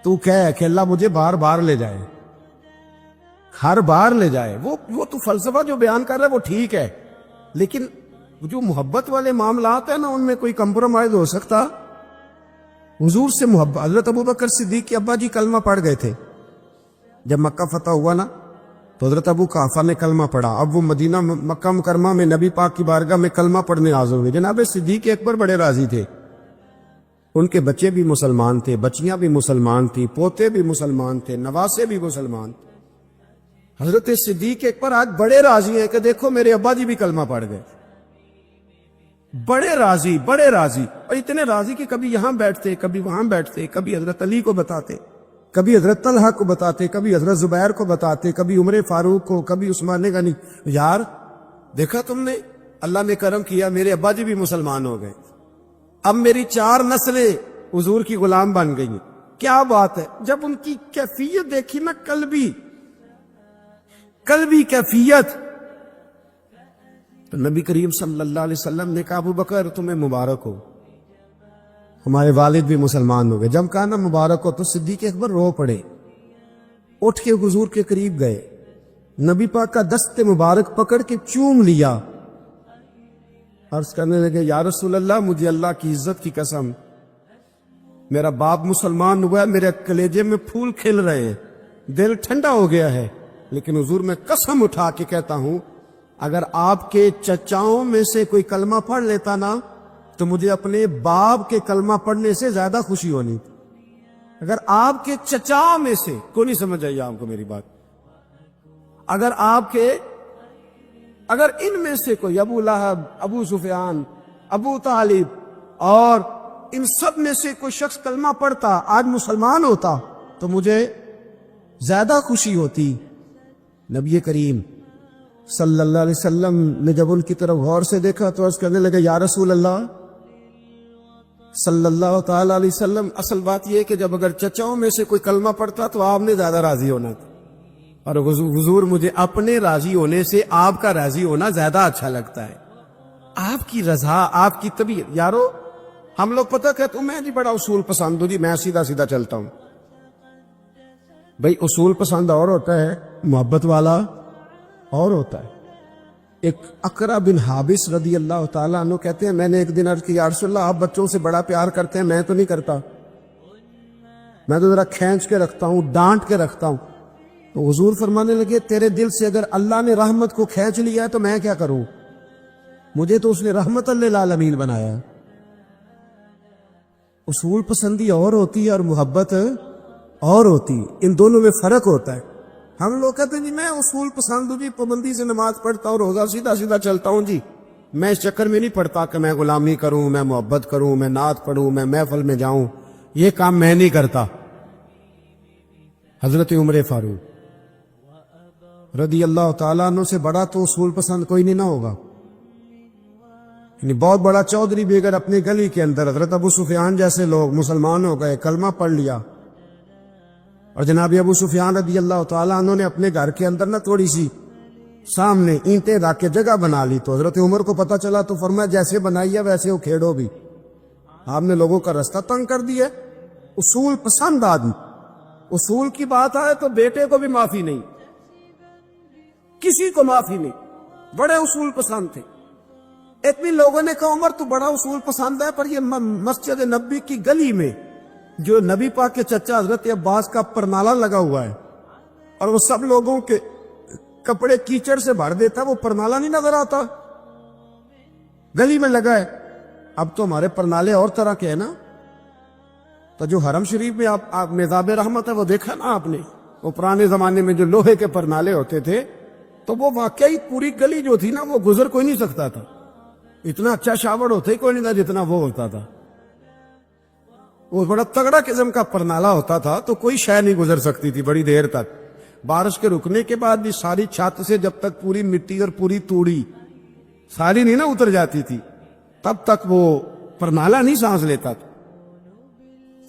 S1: تو کہے کہ اللہ مجھے بار بار لے جائے، ہر بار لے جائے. وہ تو فلسفہ جو بیان کر رہا ہے وہ ٹھیک ہے، لیکن جو محبت والے معاملات ہیں نا ان میں کوئی کمپرومائز ہو سکتا؟ حضور سے محبت. حضرت ابوبکر صدیق کے ابا جی کلمہ پڑھ گئے تھے جب مکہ فتح ہوا نا، تو حضرت ابو قحافہ نے کلمہ پڑھا. اب وہ مدینہ مکہ مکرمہ میں نبی پاک کی بارگاہ میں کلمہ پڑھنے حاضر ہوئے. جناب صدیق اکبر بڑے راضی تھے، ان کے بچے بھی مسلمان تھے، بچیاں بھی مسلمان تھی، پوتے بھی مسلمان تھے، نواسے بھی مسلمان تھے. حضرت صدیق اکبر آج بڑے راضی ہیں کہ دیکھو میرے ابا جی بھی کلمہ پڑھ گئے. بڑے راضی، بڑے راضی، اور اتنے راضی کہ کبھی یہاں بیٹھتے، کبھی وہاں بیٹھتے، کبھی حضرت علی کو بتاتے، کبھی حضرت طلحہ کو بتاتے، کبھی حضرت زبیر کو بتاتے، کبھی عمر فاروق کو، کبھی عثمان غنی. یار دیکھا تم نے، اللہ نے کرم کیا، میرے ابا جی بھی مسلمان ہو گئے، اب میری 4 نسلیں حضور کی غلام بن گئی. کیا بات ہے. جب ان کی کیفیت دیکھی نا، قلبی کیفیت، تو نبی کریم صلی اللہ علیہ وسلم نے کہا ابو بکر تمہیں مبارک ہو، ہمارے والد بھی مسلمان ہو گئے. جب کہا نا مبارک ہو تو صدیق اکبر رو پڑے، اٹھ کے حضور کے قریب گئے، نبی پاک کا دست مبارک پکڑ کے چوم لیا، عرض کرنے لگے یا رسول اللہ مجھے اللہ کی عزت کی قسم، میرا باپ مسلمان ہوا ہے، میرے کلیجے میں پھول کھل رہے ہیں، دل ٹھنڈا ہو گیا ہے، لیکن حضور میں قسم اٹھا کے کہتا ہوں اگر آپ کے چچاؤں میں سے کوئی کلمہ پڑھ لیتا نا تو مجھے اپنے باپ کے کلمہ پڑھنے سے زیادہ خوشی ہونی تھی. اگر آپ کے چچا میں سے کوئی، نہیں سمجھ آئیے آپ کو میری بات، اگر ان میں سے کوئی ابو لہب، ابو سفیان، ابو طالب اور ان سب میں سے کوئی شخص کلمہ پڑھتا، آج مسلمان ہوتا، تو مجھے زیادہ خوشی ہوتی. نبی کریم صلی اللہ علیہ وسلم نے جب ان کی طرف غور سے دیکھا تو عرض کرنے لگے یا رسول اللہ صلی اللہ تعالی علیہ وسلم، اصل بات یہ ہے کہ جب اگر چچاؤں میں سے کوئی کلمہ پڑھتا تو آپ نے زیادہ راضی ہونا تھا، اور حضور مجھے اپنے راضی ہونے سے آپ کا راضی ہونا زیادہ اچھا لگتا ہے. آپ کی رضا، آپ کی طبیعت. یارو ہم لوگ پتہ کہتے میں جی بڑا اصول پسند ہوں جی، میں سیدھا سیدھا چلتا ہوں. بھئی اصول پسند اور ہوتا ہے، محبت والا اور ہوتا ہے. ایک اقرا بن حابس رضی اللہ تعالیٰ عنہ کہتے ہیں میں نے ایک دن عرض کی یا رسول اللہ آپ بچوں سے بڑا پیار کرتے ہیں، میں تو نہیں کرتا، میں تو ذرا کھینچ کے رکھتا ہوں، ڈانٹ کے رکھتا ہوں. تو حضور فرمانے لگے تیرے دل سے اگر اللہ نے رحمت کو کھینچ لیا ہے تو میں کیا کروں، مجھے تو اس نے رحمت للعالمین بنایا. اصول پسندی اور ہوتی ہے اور محبت اور ہوتی ہے، ان دونوں میں فرق ہوتا ہے. ہم لوگ کہتے ہیں جی میں اصول پسند ہوں جی، پابندی سے نماز پڑھتا ہوں، روزہ سیدھا سیدھا چلتا ہوں جی، میں اس چکر میں نہیں پڑھتا کہ میں غلامی کروں، میں محبت کروں، میں نعت پڑھوں، میں محفل میں جاؤں، یہ کام میں نہیں کرتا. حضرت عمر فاروق رضی اللہ تعالیٰ عنہ سے بڑا تو اصول پسند کوئی نہیں نہ ہوگا. یعنی بہت بڑا چودھری بھی اگر اپنی گلی کے اندر، حضرت ابو سفیان جیسے لوگ مسلمان ہو گئے، کلمہ پڑھ لیا، اور جناب ابو سفیان رضی اللہ تعالیٰ عنہ نے اپنے گھر کے اندر نہ تھوڑی سی سامنے اینٹیں رکھ کے جگہ بنا لی، تو حضرت عمر کو پتہ چلا تو فرمایا جیسے بنائی ہے ویسے وہ کھیڑو بھی، آپ نے لوگوں کا رستہ تنگ کر دیا. اصول پسند آدمی، اصول کی بات آئے تو بیٹے کو بھی معافی نہیں، کسی کو معافی نہیں، بڑے اصول پسند تھے. اتنی لوگوں نے کہا عمر تو بڑا اصول پسند ہے، پر یہ مسجد نبی کی گلی میں جو نبی پاک کے چچا حضرت عباس کا پرنالہ لگا ہوا ہے اور وہ سب لوگوں کے کپڑے کیچڑ سے بھر دیتا وہ پرنالا نہیں نظر آتا، گلی میں لگا ہے۔ اب تو ہمارے پرنالے اور طرح کے ہیں نا، تو جو حرم شریف میں آپ میزاب رحمت ہے وہ دیکھا نا آپ نے، وہ پرانے زمانے میں جو لوہے کے پرنالے ہوتے تھے، تو وہ واقعی پوری گلی جو تھی نا وہ گزر کوئی نہیں سکتا تھا، اتنا اچھا شاور ہوتا ہی کوئی نہیں تھا جتنا وہ ہوتا تھا۔ وہ بڑا تگڑا قسم کا پرنالا ہوتا تھا، تو کوئی شے نہیں گزر سکتی تھی بڑی دیر تک۔ بارش کے رکنے کے بعد بھی ساری چھت سے جب تک پوری مٹی اور پوری توڑی ساری نہیں نا اتر جاتی تھی، تب تک وہ پرنالا نہیں سانس لیتا تھا،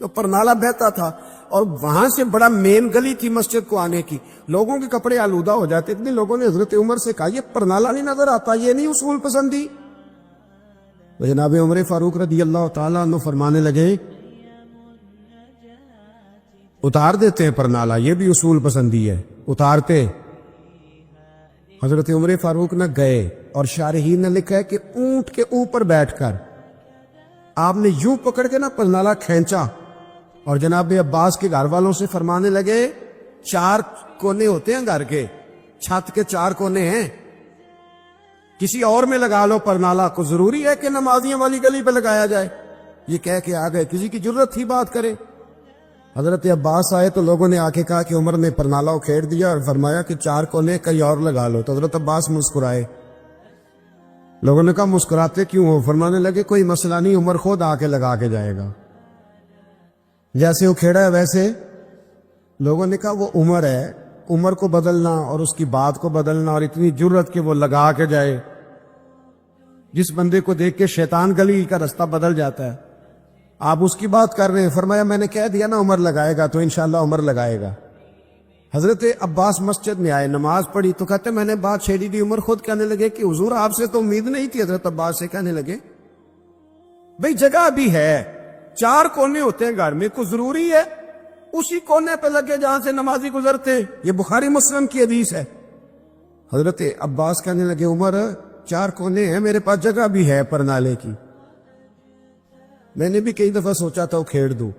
S1: تو پرنالا بہتا تھا۔ اور وہاں سے بڑا مین گلی تھی مسجد کو آنے کی، لوگوں کے کپڑے آلودہ ہو جاتے، اتنے لوگوں نے حضرت عمر سے کہا یہ پرنالا نہیں نظر آتا، یہ نہیں اصول پسندی؟ تو جناب عمر فاروق رضی اللہ تعالیٰ عنہ فرمانے لگے اتار دیتے ہیں پرنالا، یہ بھی اصول پسندی ہے، اتارتے۔ حضرت عمر فاروق نہ گئے، اور شارحین نے لکھا ہے کہ اونٹ کے اوپر بیٹھ کر آپ نے یوں پکڑ کے نا پرنالا کھینچا، اور جناب عباس کے گھر والوں سے فرمانے لگے 4 کونے ہوتے ہیں گھر کے، چھت کے 4 کونے ہیں، کسی اور میں لگا لو پرنالا، کو ضروری ہے کہ نمازیوں والی گلی پہ لگایا جائے؟ یہ کہہ کے آ گئے، کسی کی جرت تھی بات کرے؟ حضرت عباس آئے تو لوگوں نے آ کے کہا کہ عمر نے پرنالا اکھیڑ دیا اور فرمایا کہ 4 کونے کئی اور لگا لو، تو حضرت عباس مسکرائے۔ لوگوں نے کہا مسکراتے کیوں ہو؟ فرمانے لگے کوئی مسئلہ نہیں، عمر خود آ کے لگا کے جائے گا، جیسے اکھیڑا ہے ویسے۔ لوگوں نے کہا وہ عمر ہے، عمر کو بدلنا اور اس کی بات کو بدلنا، اور اتنی جرت کہ وہ لگا کے جائے، جس بندے کو دیکھ کے شیطان گلی کا رستہ بدل جاتا ہے، آپ اس کی بات کر رہے ہیں۔ فرمایا میں نے کہہ دیا نا عمر لگائے گا، تو انشاءاللہ عمر لگائے گا۔ حضرت عباس مسجد میں آئے، نماز پڑھی تو کہتے میں نے بات چھیڑی دی۔ عمر خود کہنے لگے کہ حضور آپ سے تو امید نہیں تھی۔ حضرت عباس سے کہنے لگے بھئی جگہ بھی ہے، 4 کونے ہوتے ہیں گھر میں، کو ضروری ہے اسی کونے پہ لگے جہاں سے نمازی گزرتے؟ یہ بخاری مسلم کی حدیث ہے۔ حضرت عباس کہنے لگے عمر 4 کونے ہیں، میرے پاس جگہ بھی ہے پرنالے کی، میں نے بھی کئی دفعہ سوچا تھا اکھیڑ دوں،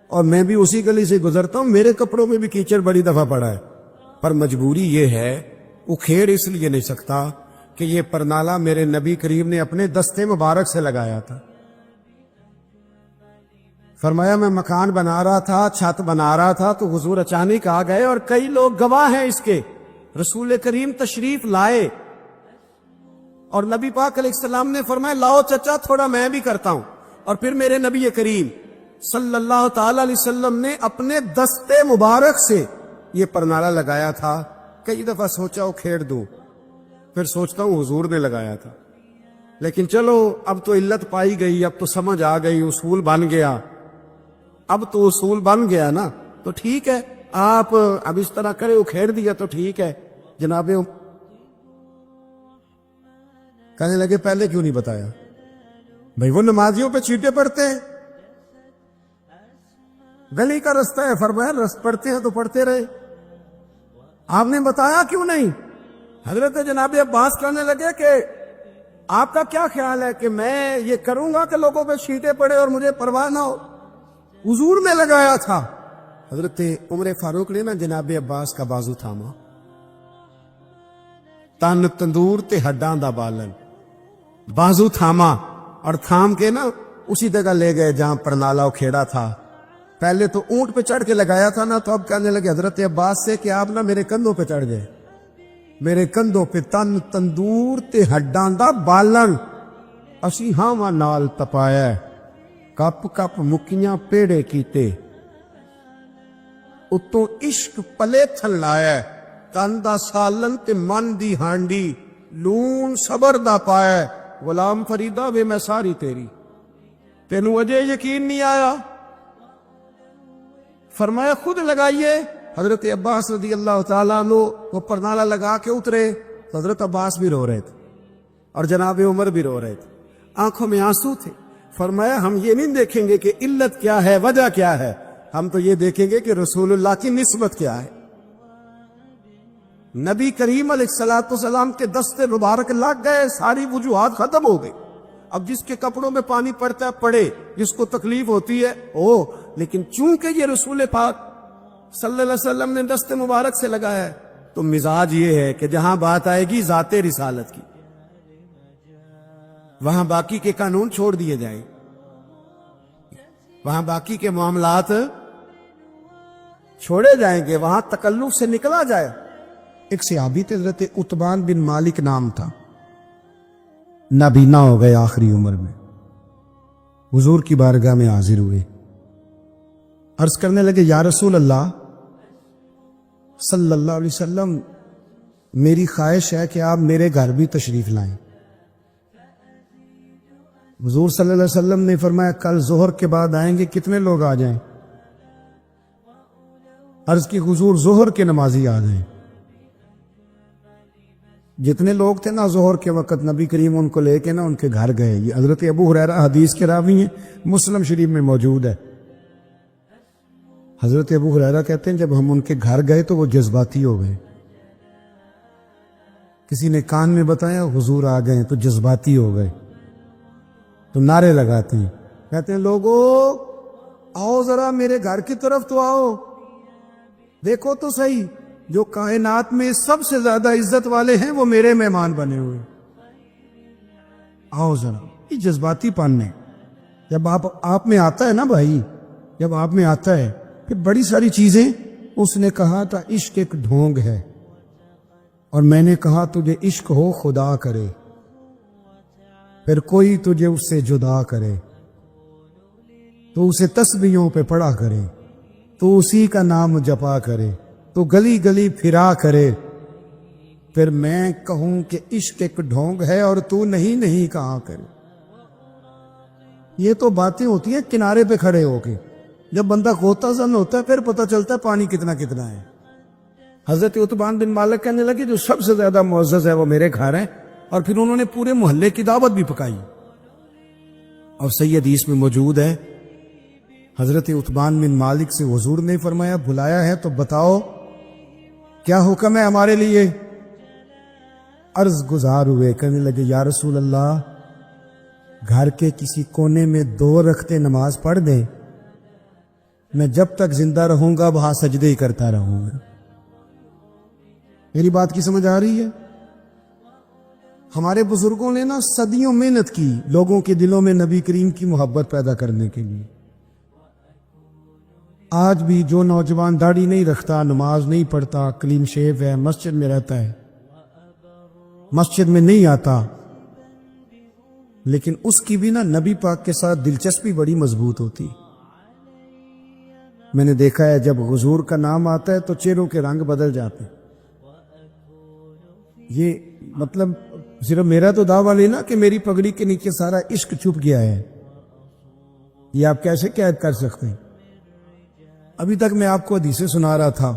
S1: اور میں بھی اسی گلی سے گزرتا ہوں، میرے کپڑوں میں بھی کیچڑ بڑی دفعہ پڑا ہے، پر مجبوری یہ ہے، اکھیڑ اس لیے نہیں سکتا کہ یہ پرنالا میرے نبی کریم نے اپنے دستے مبارک سے لگایا تھا۔ فرمایا میں مکان بنا رہا تھا، چھت بنا رہا تھا، تو حضور اچانک آ گئے، اور کئی لوگ گواہ ہیں اس کے، رسول کریم تشریف لائے، اور نبی پاک علیہ السلام نے فرمایا لاؤ چچا تھوڑا میں بھی کرتا ہوں، اور پھر میرے نبی کریم صلی اللہ تعالی علیہ وسلم نے اپنے دستے مبارک سے یہ پرنالا لگایا تھا۔ کئی دفعہ سوچا کھیڑ دوں، پھر سوچتا ہوں حضور نے لگایا تھا، لیکن چلو اب تو علت پائی گئی، اب تو سمجھ آ گئی، اصول بن گیا، اب تو اصول بن گیا نا، تو ٹھیک ہے آپ اب اس طرح کرے، اکھیڑ دیا تو ٹھیک ہے۔ جناب کہنے لگے پہلے کیوں نہیں بتایا؟ بھئی وہ نمازیوں پہ چیٹے پڑتے ہیں، گلی کا رستہ ہے، فرمایا رست پڑتے ہیں تو پڑھتے رہے، آپ نے بتایا کیوں نہیں؟ حضرت جناب عباس کہنے لگے کہ آپ کا کیا خیال ہے کہ میں یہ کروں گا کہ لوگوں پہ چیٹے پڑے اور مجھے پرواہ نہ ہو؟ حضور نے لگایا تھا۔ حضرت عمر فاروق نے نا جناب عباس کا بازو تھاما، تن تندور تے ہڈاں دا بالن، بازو تھاما، اور تھام کے نا اسی جگہ لے گئے جہاں پرنالا اکھیڑا تھا۔ پہلے تو اونٹ پہ چڑھ کے لگایا تھا نا، تو اب کہنے لگے حضرت عباس سے کہ آپ نا میرے کندھوں پہ چڑھ گئے، میرے کندھوں پہ تن تندور تے ہڈاں دا بالن، اسی ہاواں نال تپایا، کپ کپ مکیاں پیڑے کیتے، اتوں عشق پلے تھن لایا، تن دا سالن تے من دی ہانڈی، لون صبر دا پایا، غلام فریدہ وے میں ساری تیری، تینوں اجے یقین نہیں آیا؟ فرمایا خود لگائیے۔ حضرت عباس رضی اللہ تعالیٰ عنہ وہ پرنالا لگا کے اترے، حضرت عباس بھی رو رہے تھے اور جناب عمر بھی رو رہے تھے، آنکھوں میں آنسو تھے۔ فرمایا ہم یہ نہیں دیکھیں گے کہ علت کیا ہے، وجہ کیا ہے، ہم تو یہ دیکھیں گے کہ رسول اللہ کی نسبت کیا ہے۔ نبی کریم علیہ السلام کے دستے مبارک لگ گئے، ساری وجوہات ختم ہو گئی۔ اب جس کے کپڑوں میں پانی پڑتا ہے پڑے، جس کو تکلیف ہوتی ہے لیکن چونکہ یہ رسول پاک صلی اللہ علیہ وسلم نے دستے مبارک سے لگایا ہے، تو تو مزاج یہ ہے کہ جہاں بات آئے گی ذات رسالت کی وہاں باقی کے قانون چھوڑ دیے جائیں، وہاں باقی کے معاملات چھوڑے جائیں گے، وہاں تکلف سے نکلا جائے۔ ایک صحابی تھے حضرت عتبان بن مالک نام تھا، نابینا ہو گئے آخری عمر میں، حضور کی بارگاہ میں حاضر ہوئے، عرض کرنے لگے یا رسول اللہ صلی اللہ علیہ وسلم، میری خواہش ہے کہ آپ میرے گھر بھی تشریف لائیں۔ حضور صلی اللہ علیہ وسلم نے فرمایا کل ظہر کے بعد آئیں گے، کتنے لوگ آ جائیں؟ عرض کی حضور ظہر کے نمازی آ جائیں۔ جتنے لوگ تھے نا ظہر کے وقت نبی کریم ان کو لے کے نا ان کے گھر گئے۔ یہ حضرت ابو ہریرہ حدیث کے راوی ہیں، مسلم شریف میں موجود ہے۔ حضرت ابو ہریرہ کہتے ہیں جب ہم ان کے گھر گئے تو وہ جذباتی ہو گئے، کسی نے کان میں بتایا حضور آ گئے تو جذباتی ہو گئے، تو نعرے لگاتے ہیں، کہتے ہیں لوگو آؤ ذرا میرے گھر کی طرف تو آؤ، دیکھو تو صحیح جو کائنات میں سب سے زیادہ عزت والے ہیں وہ میرے مہمان بنے ہوئے، آؤ ذرا۔ یہ جذباتی پن ہے۔ جب آپ میں آتا ہے نا بھائی، جب آپ میں آتا ہے پھر بڑی ساری چیزیں، اس نے کہا تھا عشق ایک ڈھونگ ہے، اور میں نے کہا تجھے عشق ہو خدا کرے، پھر کوئی تجھے اس سے جدا کرے، تو اسے تسبیحوں پہ پڑا کرے، تو اسی کا نام جپا کرے، تو گلی گلی پھرا کرے، پھر میں کہوں کہ عشق ایک ڈھونگ ہے اور تو نہیں کہا کرے۔ یہ تو باتیں ہوتی ہیں کنارے پہ کھڑے ہو کے، جب بندہ غوطہ زن ہوتا ہے پھر پتہ چلتا ہے پانی کتنا ہے۔ حضرت عتبان بن مالک کہنے لگے جو سب سے زیادہ معزز ہے وہ میرے گھر ہے، اور پھر انہوں نے پورے محلے کی دعوت بھی پکائی، اور صحیح حدیث میں موجود ہے حضرت عتبان بن مالک سے حضور نے فرمایا بلایا ہے تو بتاؤ کیا حکم ہے ہمارے لیے؟ عرض گزار ہوئے، کہنے لگے یا رسول اللہ گھر کے کسی کونے میں 2 رکعتیں نماز پڑھ دیں، میں جب تک زندہ رہوں گا وہاں سجدے ہی کرتا رہوں گا۔ میری بات کی سمجھ آ رہی ہے؟ ہمارے بزرگوں نے نا صدیوں محنت کی لوگوں کے دلوں میں نبی کریم کی محبت پیدا کرنے کے لیے۔ آج بھی جو نوجوان داڑھی نہیں رکھتا، نماز نہیں پڑھتا، کلین شیو ہے، مسجد میں رہتا ہے، مسجد میں نہیں آتا، لیکن اس کی بھی نا نبی پاک کے ساتھ دلچسپی بڑی مضبوط ہوتی۔ میں نے دیکھا ہے جب حضور کا نام آتا ہے تو چہروں کے رنگ بدل جاتے ہیں۔ یہ مطلب صرف میرا تو دعویٰ نہیں نا کہ میری پگڑی کے نیچے سارا عشق چھپ گیا ہے، یہ آپ کیسے قید کر سکتے ہیں؟ ابھی تک میں آپ کو حدیثیں سنا رہا تھا،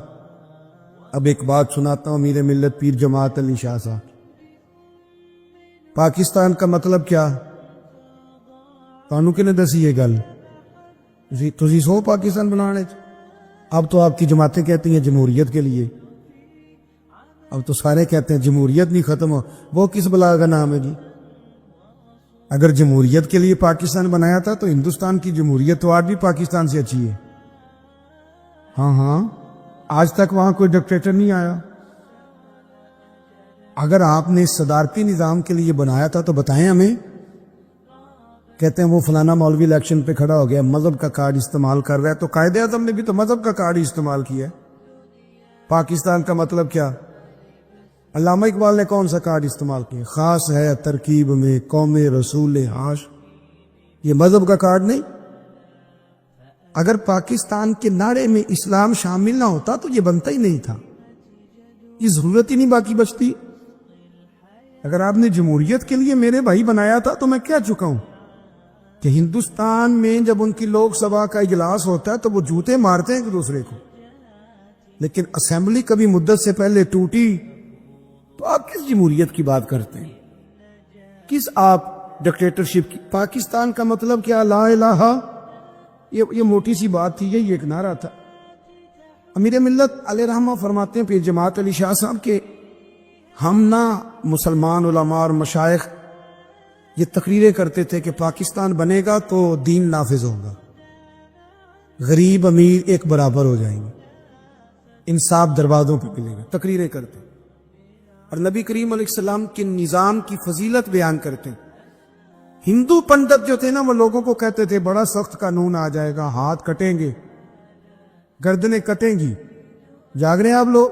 S1: اب ایک بات سناتا ہوں امیر ملت پیر جماعت علی شاہ صاحب۔ پاکستان کا مطلب کیا تانوں کنے دسی یہ گل؟ تسی سو پاکستان بنانے، اب تو آپ کی جماعتیں کہتی ہیں جمہوریت کے لیے، اب تو سارے کہتے ہیں جمہوریت نہیں ختم ہو، وہ کس بلا کا نام ہے جی؟ اگر جمہوریت کے لیے پاکستان بنایا تھا تو ہندوستان کی جمہوریت تو آج بھی پاکستان سے اچھی ہے۔ ہاں آج تک وہاں کوئی ڈکٹیٹر نہیں آیا۔ اگر آپ نے صدارتی نظام کے لیے بنایا تھا تو بتائیں ہمیں۔ کہتے ہیں وہ فلانا مولوی الیکشن پہ کھڑا ہو گیا، مذہب کا کارڈ استعمال کر رہا ہے، تو قائد اعظم نے بھی تو مذہب کا کارڈ استعمال کیا ہے۔ پاکستان کا مطلب کیا؟ علامہ اقبال نے کون سا کارڈ استعمال کیا؟ خاص ہے ترکیب میں قوم رسول ہاش، یہ مذہب کا کارڈ نہیں۔ اگر پاکستان کے نعرے میں اسلام شامل نہ ہوتا تو یہ بنتا ہی نہیں تھا، یہ ضرورت ہی نہیں باقی بچتی۔ اگر آپ نے جمہوریت کے لیے میرے بھائی بنایا تھا تو میں کیا چکا ہوں کہ ہندوستان میں جب ان کی لوک سبھا کا اجلاس ہوتا ہے تو وہ جوتے مارتے ہیں ایک دوسرے کو، لیکن اسمبلی کبھی مدت سے پہلے ٹوٹی تو آپ کس جمہوریت کی بات کرتے ہیں؟ کس آپ ڈکٹیٹرشپ کی؟ پاکستان کا مطلب کیا؟ لا الہ، یہ موٹی سی بات تھی، یہ ایک نعرہ تھا۔ امیر ملت علیہ رحمہ فرماتے ہیں پیر جماعت علی شاہ صاحب کے ہم نہ مسلمان علماء اور مشائخ یہ تقریریں کرتے تھے کہ پاکستان بنے گا تو دین نافذ ہوگا، غریب امیر ایک برابر ہو جائیں گے، انصاف دروازوں پہ ملے گا، تقریریں کرتے اور نبی کریم علیہ السلام کے نظام کی فضیلت بیان کرتے۔ ہندو پنڈت جو تھے نا، وہ لوگوں کو کہتے تھے بڑا سخت قانون آ جائے گا، ہاتھ کٹیں گے، گردنیں کٹیں گی۔ جاگ رہے ہیں آپ لوگ؟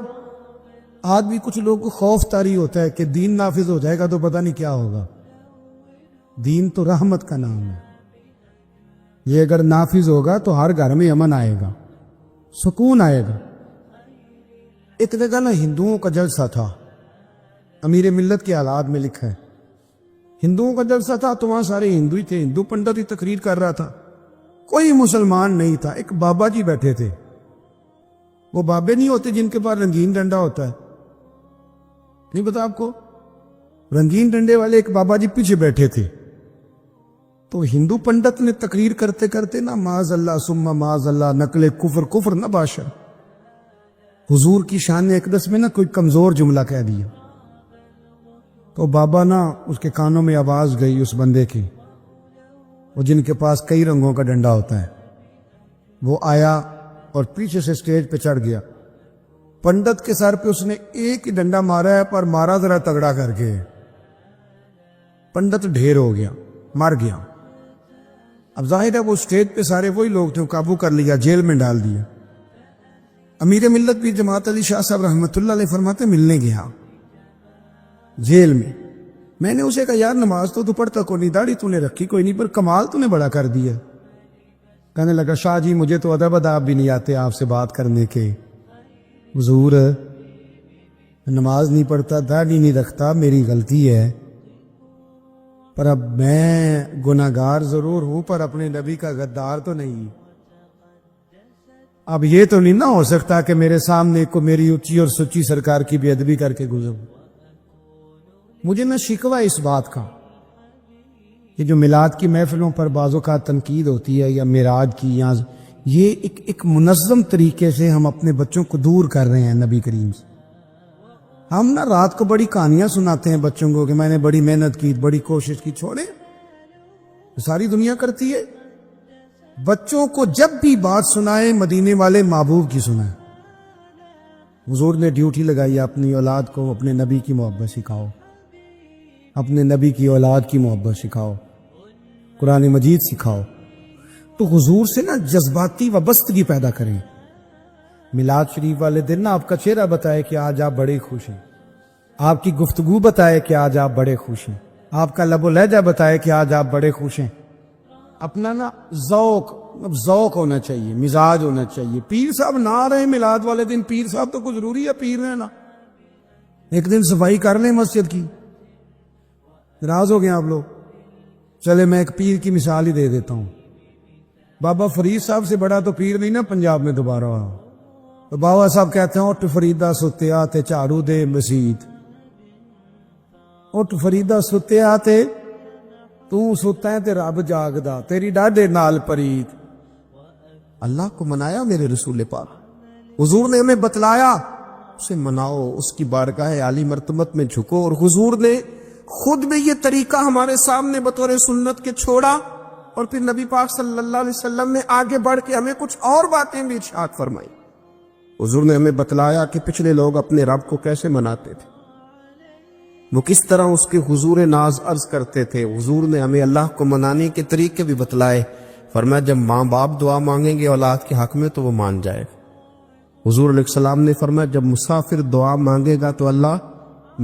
S1: آج بھی کچھ لوگوں کو خوف طاری ہوتا ہے کہ دین نافذ ہو جائے گا تو پتہ نہیں کیا ہوگا۔ دین تو رحمت کا نام ہے، یہ اگر نافذ ہوگا تو ہر گھر میں امن آئے گا، سکون آئے گا۔ ایک جگہ نا ہندوؤں کا جلسہ تھا، امیر ملت کے حالات میں لکھا ہے، ہندوؤں کا جلسہ تھا تو وہاں سارے ہندو ہی تھے، ہندو پنڈت ہی تقریر کر رہا تھا، کوئی مسلمان نہیں تھا۔ ایک بابا جی بیٹھے تھے، وہ بابے نہیں ہوتے جن کے پاس رنگین ڈنڈا ہوتا ہے، نہیں پتا آپ کو؟ رنگین ڈنڈے والے ایک بابا جی پیچھے بیٹھے تھے۔ تو ہندو پنڈت نے تقریر کرتے کرتے نا معاذ اللہ ثم معاذ اللہ نقل کفر کفر نہ باشر، حضور کی شان اقدس میں نا کوئی کمزور جملہ کہہ دیا۔ تو بابا نا اس کے کانوں میں آواز گئی اس بندے کی، وہ جن کے پاس کئی رنگوں کا ڈنڈا ہوتا ہے، وہ آیا اور پیچھے سے سٹیج پہ چڑھ گیا۔ پنڈت کے سر پہ اس نے ایک ہی ڈنڈا مارا ہے، پر مارا ذرا تگڑا کر کے، پنڈت ڈھیر ہو گیا، مر گیا۔ اب ظاہر ہے وہ سٹیج پہ سارے وہی لوگ تھے، قابو کر لیا، جیل میں ڈال دیا۔ امیر ملت بھی جماعت علی شاہ صاحب رحمۃ اللہ علیہ فرماتے ملنے گیا جیل میں۔ میں نے اسے کہا یار نماز تو پڑھتا کوئی نہیں، داڑھی تو نے رکھی کوئی نہیں، پر کمال تو نے بڑا کر دیا۔ کہنے لگا شاہ جی مجھے تو ادب اداب بھی نہیں آتے آپ سے بات کرنے کے، حضور نماز نہیں پڑھتا، داڑھی نہیں رکھتا، میری غلطی ہے، پر اب میں گناہگار ضرور ہوں پر اپنے نبی کا غدار تو نہیں۔ اب یہ تو نہیں نہ ہو سکتا کہ میرے سامنے کو میری اونچی اور سچی سرکار کی بے ادبی کر کے گزروں۔ مجھے نہ شکوہ اس بات کا کہ جو میلاد کی محفلوں پر بعض اوقات تنقید ہوتی ہے یا معراج کی، یا یہ ایک منظم طریقے سے ہم اپنے بچوں کو دور کر رہے ہیں نبی کریم سے۔ ہم نا رات کو بڑی کہانیاں سناتے ہیں بچوں کو کہ میں نے بڑی محنت کی، بڑی کوشش کی، چھوڑے ساری دنیا کرتی ہے۔ بچوں کو جب بھی بات سنائے مدینے والے محبوب کی سنائے۔ حضور نے ڈیوٹی لگائی ہے اپنی اولاد کو اپنے نبی کی محبت سکھاؤ، اپنے نبی کی اولاد کی محبت سکھاؤ، قرآن مجید سکھاؤ۔ تو حضور سے نا جذباتی وابستگی پیدا کریں۔ میلاد شریف والے دن نا آپ کا چہرہ بتائے کہ آج آپ بڑے خوش ہیں، آپ کی گفتگو بتائے کہ آج آپ بڑے خوش ہیں، آپ کا لب و لہجہ بتائے کہ آج آپ بڑے خوش ہیں۔ اپنا نا ذوق ہونا چاہیے، مزاج ہونا چاہیے۔ پیر صاحب نہ آ رہے ہیں میلاد والے دن، پیر صاحب تو کوئی ضروری ہے پیر رہنا، ایک دن صفائی کر لیں مسجد کی۔ ناراض ہو گئے آپ لوگ؟ چلے میں ایک پیر کی مثال ہی دے دیتا ہوں۔ بابا فرید صاحب سے بڑا تو پیر نہیں نا پنجاب میں دوبارہ ہوا۔ تو بابا صاحب کہتے ہیں اٹھ فریدا ستیا تے جھاڑو دے مسجد، اٹھ فریدا ستیا تے تو ستا ہے تے رب جاگدا، تیری ڈاڈے نال پرید۔ اللہ کو منایا میرے رسول پاک، حضور نے ہمیں بتلایا اسے مناؤ، اس کی بارگاہ عالی مرتبت میں جھکو، اور حضور نے خود میں یہ طریقہ ہمارے سامنے بطور سنت کے چھوڑا، اور پھر نبی پاک صلی اللہ علیہ وسلم نے آگے بڑھ کے ہمیں کچھ اور باتیں بھی ارشاد فرمائی۔ حضور نے ہمیں بتلایا کہ پچھلے لوگ اپنے رب کو کیسے مناتے تھے، وہ کس طرح اس کے حضور ناز عرض کرتے تھے۔ حضور نے ہمیں اللہ کو منانے کے طریقے بھی بتلائے، فرمایا جب ماں باپ دعا مانگیں گے اولاد کے حق میں تو وہ مان جائے گا۔ حضور علیہ السلام نے فرمایا جب مسافر دعا مانگے گا تو اللہ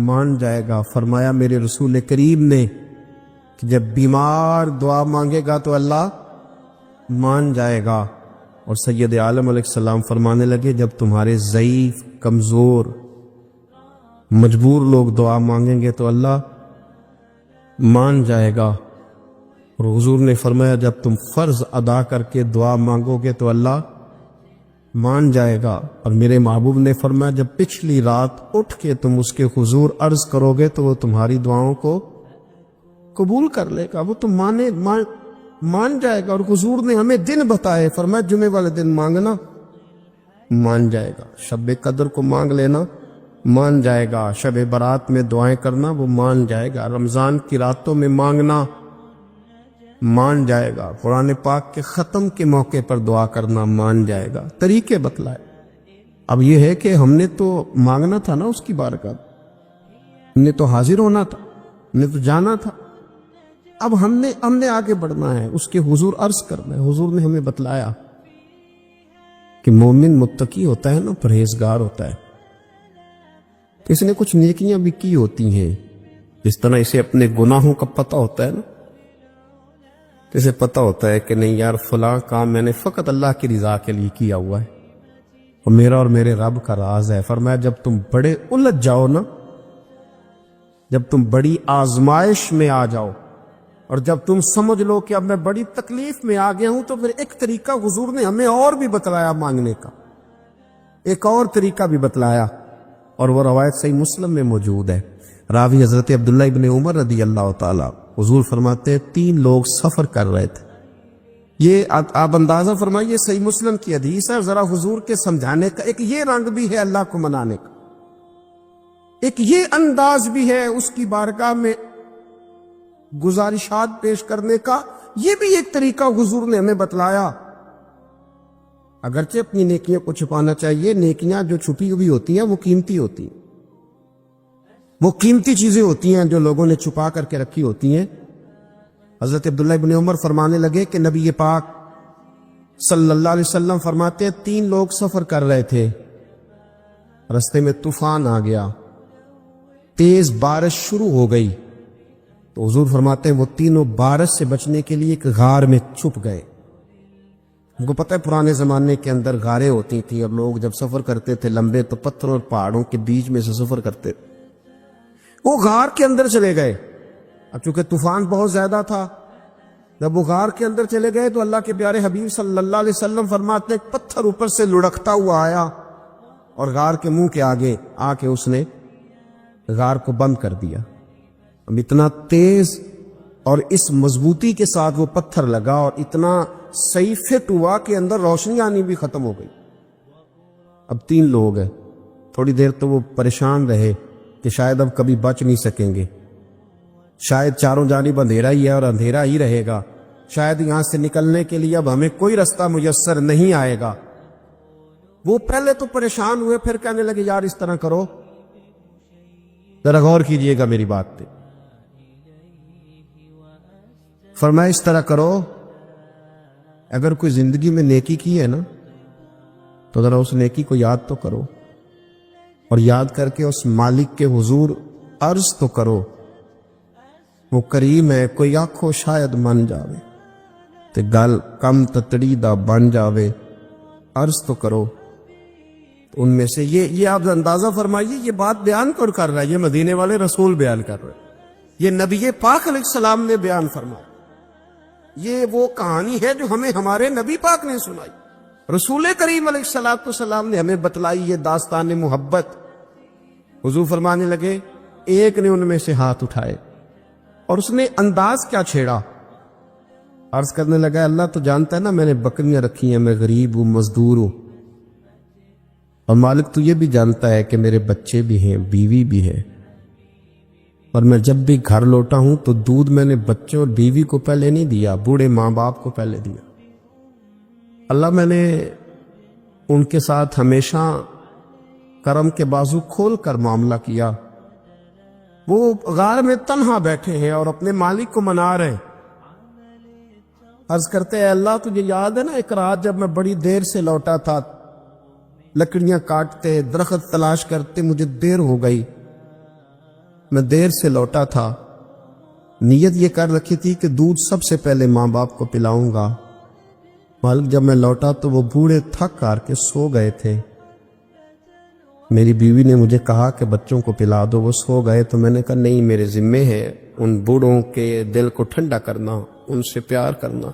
S1: مان جائے گا۔ فرمایا میرے رسول کریم نے کہ جب بیمار دعا مانگے گا تو اللہ مان جائے گا۔ اور سید عالم علیہ السلام فرمانے لگے جب تمہارے ضعیف، کمزور، مجبور لوگ دعا مانگیں گے تو اللہ مان جائے گا۔ اور حضور نے فرمایا جب تم فرض ادا کر کے دعا مانگو گے تو اللہ مان جائے گا۔ اور میرے محبوب نے فرمایا جب پچھلی رات اٹھ کے تم اس کے حضور عرض کرو گے تو وہ تمہاری دعاؤں کو قبول کر لے گا، وہ تم مان جائے گا۔ اور حضور نے ہمیں دن بتائے، فرمایا جمعے والے دن مانگنا مان جائے گا، شب قدر کو مانگ لینا مان جائے گا، شب برات میں دعائیں کرنا وہ مان جائے گا، رمضان کی راتوں میں مانگنا مان جائے گا، قرآن پاک کے ختم کے موقع پر دعا کرنا مان جائے گا۔ طریقے بتلائے، اب یہ ہے کہ ہم نے تو مانگنا تھا نا اس کی بارگاہ، ہم نے تو حاضر ہونا تھا، ہم نے تو جانا تھا۔ اب ہم نے آگے بڑھنا ہے، اس کے حضور عرض کرنا ہے۔ حضور نے ہمیں بتلایا کہ مومن متقی ہوتا ہے نا، پرہیزگار ہوتا ہے، اس نے کچھ نیکیاں بھی کی ہوتی ہیں، جس طرح اسے اپنے گناہوں کا پتہ ہوتا ہے نا، اسے پتہ ہوتا ہے کہ نہیں یار فلاں کام میں نے فقط اللہ کی رضا کے لیے کیا ہوا ہے اور میرا اور میرے رب کا راز ہے۔ فرمایا جب تم بڑے الجھ جاؤ نا، جب تم بڑی آزمائش میں آ جاؤ اور جب تم سمجھ لو کہ اب میں بڑی تکلیف میں آ گیا ہوں، تو پھر ایک طریقہ حضور نے ہمیں اور بھی بتلایا مانگنے کا، ایک اور طریقہ بھی بتلایا، اور وہ روایت صحیح مسلم میں موجود ہے۔ راوی حضرت عبداللہ ابن عمر رضی اللہ تعالیٰ، حضور فرماتے ہیں 3 لوگ سفر کر رہے تھے۔ یہ آپ اندازہ فرمائیے، صحیح مسلم کی حدیث ہے، ذرا حضور کے سمجھانے کا ایک یہ رنگ بھی ہے اللہ کو منانے کا، ایک یہ انداز بھی ہے اس کی بارگاہ میں گزارشات پیش کرنے کا، یہ بھی ایک طریقہ حضور نے ہمیں بتلایا۔ اگرچہ اپنی نیکیوں کو چھپانا چاہیے، نیکیاں جو چھپی ہوئی ہوتی ہیں وہ قیمتی ہوتی ہیں، وہ قیمتی چیزیں ہوتی ہیں جو لوگوں نے چھپا کر کے رکھی ہوتی ہیں۔ حضرت عبداللہ ابن عمر فرمانے لگے کہ نبی پاک صلی اللہ علیہ وسلم فرماتے ہیں 3 لوگ سفر کر رہے تھے، رستے میں طوفان آ گیا، تیز بارش شروع ہو گئی، تو حضور فرماتے ہیں وہ تینوں بارش سے بچنے کے لیے ایک غار میں چھپ گئے۔ ان کو پتہ ہے پرانے زمانے کے اندر غاریں ہوتی تھیں، اور لوگ جب سفر کرتے تھے لمبے تو پتھروں اور پہاڑوں کے بیچ میں سے سفر کرتے تھے۔ وہ غار کے اندر چلے گئے، اب چونکہ طوفان بہت زیادہ تھا، جب وہ غار کے اندر چلے گئے تو اللہ کے پیارے حبیب صلی اللہ علیہ وسلم فرماتے ہیں ایک پتھر اوپر سے لڑکتا ہوا آیا اور غار کے منہ کے آگے آ کے اس نے غار کو بند کر دیا۔ اب اتنا تیز اور اس مضبوطی کے ساتھ وہ پتھر لگا اور اتنا صحیح فٹ ہوا کہ اندر روشنی آنی بھی ختم ہو گئی۔ اب 3 لوگ ہیں، تھوڑی دیر تو وہ پریشان رہے کہ شاید اب کبھی بچ نہیں سکیں گے، شاید چاروں جانب اندھیرا ہی ہے اور اندھیرا ہی رہے گا، شاید یہاں سے نکلنے کے لیے اب ہمیں کوئی رستہ میسر نہیں آئے گا۔ وہ پہلے تو پریشان ہوئے، پھر کہنے لگے یار اس طرح کرو، ذرا غور کیجئے گا میری بات پہ۔ فرمایا اس طرح کرو، اگر کوئی زندگی میں نیکی کی ہے نا تو ذرا اس نیکی کو یاد تو کرو، اور یاد کر کے اس مالک کے حضور عرض تو کرو، وہ کریم ہے، کوئی آنکھو شاید من جاوے تے گل کم تتڑی دا بن جاوے، عرض تو کرو۔ ان میں سے یہ آپ اندازہ فرمائیے، یہ بات بیان کون کر رہا ہے؟ یہ مدینے والے رسول بیان کر رہے ہیں، یہ نبی پاک علیہ السلام نے بیان فرمایا، یہ وہ کہانی ہے جو ہمیں ہمارے نبی پاک نے سنائی، رسول کریم علیہ السلام نے ہمیں بتلائی، یہ داستان محبت۔ حضور فرمانے لگے ایک نے ان میں سے ہاتھ اٹھائے اور اس نے انداز کیا چھیڑا، عرض کرنے لگا اللہ تو جانتا ہے نا میں نے بکریاں رکھی ہیں، میں غریب ہوں، مزدور ہوں، اور مالک تو یہ بھی جانتا ہے کہ میرے بچے بھی ہیں، بیوی بھی ہے، اور میں جب بھی گھر لوٹا ہوں تو دودھ میں نے بچوں اور بیوی کو پہلے نہیں دیا، بوڑھے ماں باپ کو پہلے دیا۔ اللہ میں نے ان کے ساتھ ہمیشہ کرم کے بازو کھول کر معاملہ کیا۔ وہ غار میں تنہا بیٹھے ہیں اور اپنے مالک کو منا رہے ہیں، عرض کرتے ہیں اللہ تجھے یاد ہے نا ایک رات جب میں بڑی دیر سے لوٹا تھا، لکڑیاں کاٹتے درخت تلاش کرتے مجھے دیر ہو گئی، میں دیر سے لوٹا تھا، نیت یہ کر رکھی تھی کہ دودھ سب سے پہلے ماں باپ کو پلاؤں گا، مالک جب میں لوٹا تو وہ بوڑھے تھک کر کے سو گئے تھے، میری بیوی نے مجھے کہا کہ بچوں کو پلا دو، وہ سو گئے، تو میں نے کہا نہیں میرے ذمے ہے ان بوڑھوں کے دل کو ٹھنڈا کرنا، ان سے پیار کرنا۔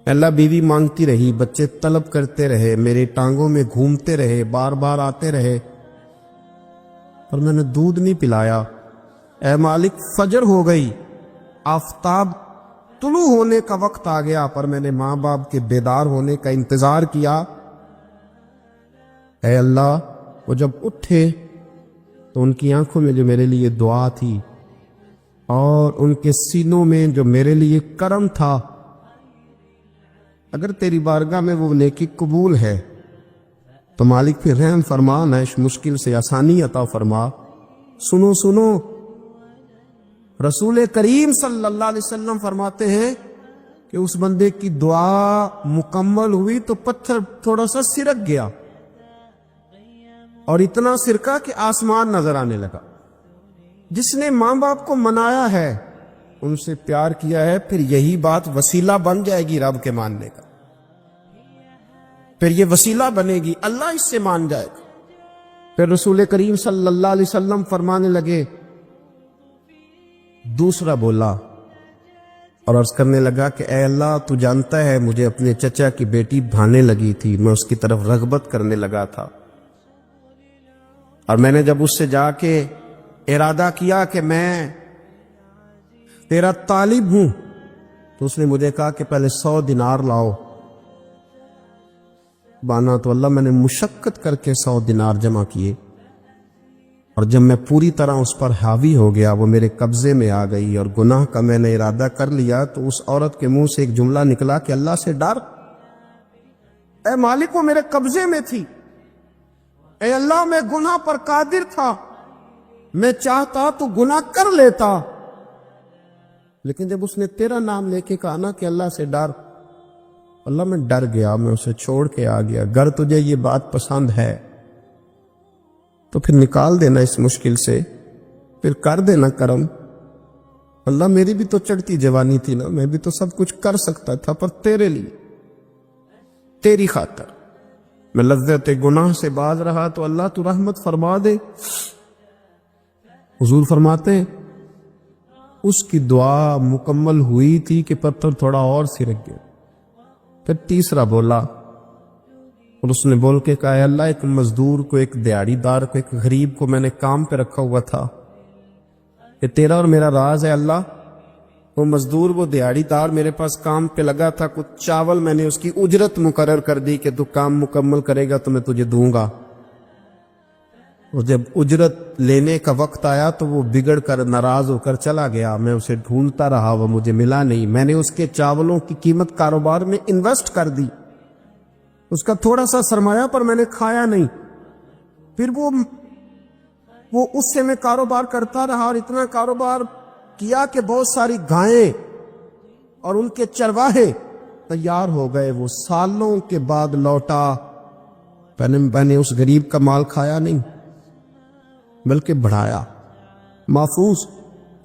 S1: اللہ بیوی مانگتی رہی، بچے طلب کرتے رہے، میری ٹانگوں میں گھومتے رہے، بار بار آتے رہے، پر میں نے دودھ نہیں پلایا۔ اے مالک فجر ہو گئی، آفتاب طلوع ہونے کا وقت آ گیا، پر میں نے ماں باپ کے بیدار ہونے کا انتظار کیا۔ اے اللہ وہ جب اٹھے تو ان کی آنکھوں میں جو میرے لیے دعا تھی اور ان کے سینوں میں جو میرے لیے کرم تھا، اگر تیری بارگاہ میں وہ نیکی قبول ہے تو مالک پھر رحم فرما، نہ اس مشکل سے آسانی عطا فرما۔ سنو سنو، رسول کریم صلی اللہ علیہ وسلم فرماتے ہیں کہ اس بندے کی دعا مکمل ہوئی تو پتھر تھوڑا سا سرک گیا، اور اتنا سرکا کہ آسمان نظر آنے لگا۔ جس نے ماں باپ کو منایا ہے، ان سے پیار کیا ہے، پھر یہی بات وسیلہ بن جائے گی رب کے ماننے کا، پھر یہ وسیلہ بنے گی، اللہ اس سے مان جائے گا۔ پھر رسول کریم صلی اللہ علیہ وسلم فرمانے لگے، دوسرا بولا اور عرض کرنے لگا کہ اے اللہ، تو جانتا ہے مجھے اپنے چچا کی بیٹی بھانے لگی تھی، میں اس کی طرف رغبت کرنے لگا تھا، اور میں نے جب اس سے جا کے ارادہ کیا کہ میں تیرا طالب ہوں، تو اس نے مجھے کہا کہ پہلے 100 دینار لاؤ۔ بانا تو اللہ، میں نے مشقت کر کے 100 دینار جمع کیے، اور جب میں پوری طرح اس پر حاوی ہو گیا، وہ میرے قبضے میں آ گئی اور گناہ کا میں نے ارادہ کر لیا، تو اس عورت کے منہ سے ایک جملہ نکلا کہ اللہ سے ڈر، اے مالک وہ میرے قبضے میں تھی، اے اللہ میں گناہ پر قادر تھا، میں چاہتا تو گناہ کر لیتا، لیکن جب اس نے تیرا نام لے کے کہا نا کہ اللہ سے ڈر، اللہ میں ڈر گیا، میں اسے چھوڑ کے آ گیا۔ اگر تجھے یہ بات پسند ہے تو پھر نکال دینا اس مشکل سے، پھر کر دینا کرم۔ اللہ میری بھی تو چڑھتی جوانی تھی نا، میں بھی تو سب کچھ کر سکتا تھا، پر تیرے لیے، تیری خاطر میں لذت گناہ سے باز رہا، تو اللہ تو رحمت فرما دے۔ حضور فرماتے ہیں اس کی دعا مکمل ہوئی تھی کہ پتھر تھوڑا اور سرک گیا۔ پھر تیسرا بولا، اور اس نے بول کے کہا، اے اللہ، ایک مزدور کو، ایک دیہڑی دار کو، ایک غریب کو میں نے کام پہ رکھا ہوا تھا، یہ تیرا اور میرا راز ہے اللہ۔ وہ مزدور، وہ دیہڑی دار میرے پاس کام پہ لگا تھا، کچھ چاول میں نے اس کی اجرت مقرر کر دی کہ تو کام مکمل کرے گا تو میں تجھے دوں گا، اور جب اجرت لینے کا وقت آیا تو وہ بگڑ کر ناراض ہو کر چلا گیا، میں اسے ڈھونڈتا رہا، وہ مجھے ملا نہیں، میں نے اس کے چاولوں کی قیمت کاروبار میں انویسٹ کر دی، اس کا تھوڑا سا سرمایہ پر میں نے کھایا نہیں، پھر وہ اس سے میں کاروبار کرتا رہا، اور اتنا کاروبار کیا کہ بہت ساری گائیں اور ان کے چرواہے تیار ہو گئے، وہ سالوں کے بعد لوٹا، میں نے اس غریب کا مال کھایا نہیں بلکہ بڑھایا، محفوظ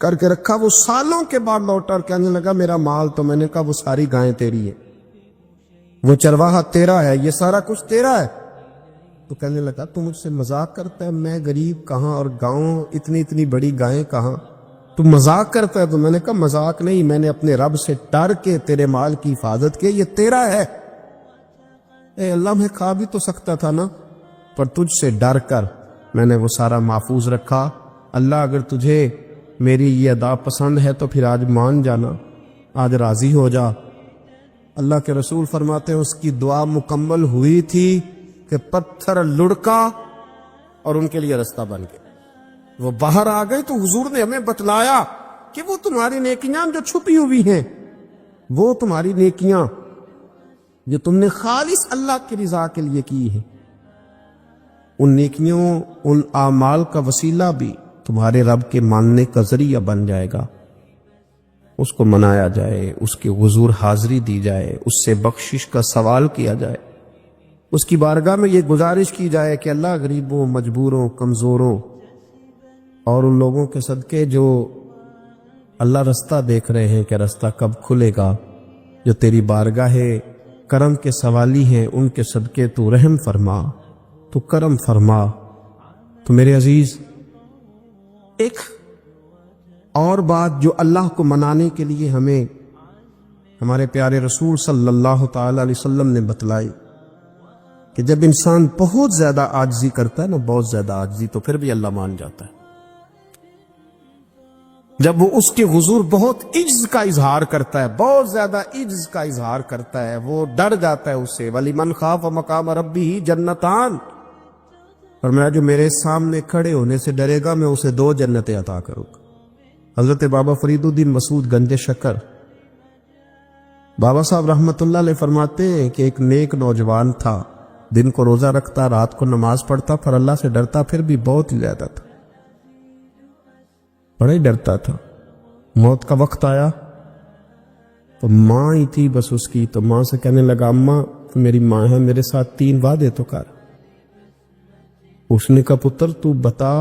S1: کر کے رکھا، وہ سالوں کے بعد لوٹا اور کہنے لگا میرا مال، تو میں نے کہا وہ ساری گائیں تیری ہے، وہ چرواہا تیرا ہے، یہ سارا کچھ تیرا ہے۔ تو کہنے لگا تو مجھ سے مذاق کرتا ہے، میں غریب کہاں اور گاؤں اتنی بڑی گائیں کہاں، تو مذاق کرتا ہے؟ تو میں نے کہا مذاق نہیں، میں نے اپنے رب سے ڈر کے تیرے مال کی حفاظت کی، یہ تیرا ہے۔ اے اللہ، میں کھا بھی تو سکتا تھا نا، پر تجھ سے ڈر کر میں نے وہ سارا محفوظ رکھا۔ اللہ اگر تجھے میری یہ ادا پسند ہے تو پھر آج مان جانا، آج راضی ہو جا۔ اللہ کے رسول فرماتے ہیں اس کی دعا مکمل ہوئی تھی کہ پتھر لڑکا اور ان کے لیے رستہ بن گیا، وہ باہر آ گئے۔ تو حضور نے ہمیں بتلایا کہ وہ تمہاری نیکیاں جو چھپی ہوئی ہیں، وہ تمہاری نیکیاں جو تم نے خالص اللہ کی رضا کے لیے کی ہے، ان نیکیوں، ان اعمال کا وسیلہ بھی تمہارے رب کے ماننے کا ذریعہ بن جائے گا۔ اس کو منایا جائے، اس کے حضور حاضری دی جائے، اس سے بخشش کا سوال کیا جائے، اس کی بارگاہ میں یہ گزارش کی جائے کہ اللہ غریبوں، مجبوروں، کمزوروں اور ان لوگوں کے صدقے جو اللہ رستہ دیکھ رہے ہیں کہ رستہ کب کھلے گا، جو تیری بارگاہ کرم کے سوالی ہیں، ان کے صدقے تو رحم فرما، تو کرم فرما۔ تو میرے عزیز، ایک اور بات جو اللہ کو منانے کے لیے ہمیں ہمارے پیارے رسول صلی اللہ تعالی علیہ وسلم نے بتلائی کہ جب انسان بہت زیادہ عاجزی کرتا ہے نا، بہت زیادہ عاجزی، تو پھر بھی اللہ مان جاتا ہے۔ جب وہ اس کے حضور بہت عجز کا اظہار کرتا ہے، بہت زیادہ عجز کا اظہار کرتا ہے، وہ ڈر جاتا ہے اس سے۔ وَلِمَنْ خَافَ مَقَامَ رَبِّهِ جَنَّتَانِ، اور میں جو میرے سامنے کھڑے ہونے سے ڈرے گا، میں اسے 2 جنتیں عطا کروں گا۔ حضرت بابا فرید الدین مسعود گنج شکر بابا صاحب رحمت اللہ علیہ فرماتے ہیں کہ ایک نیک نوجوان تھا، دن کو روزہ رکھتا، رات کو نماز پڑھتا، پر اللہ سے ڈرتا پھر بھی بہت ہی زیادہ تھا، بڑا ہی ڈرتا تھا۔ موت کا وقت آیا تو ماں ہی تھی بس اس کی، تو ماں سے کہنے لگا اماں میری ماں ہے، میرے ساتھ 3 وعدے تو کر۔ اس نے کہا پتر تو بتا،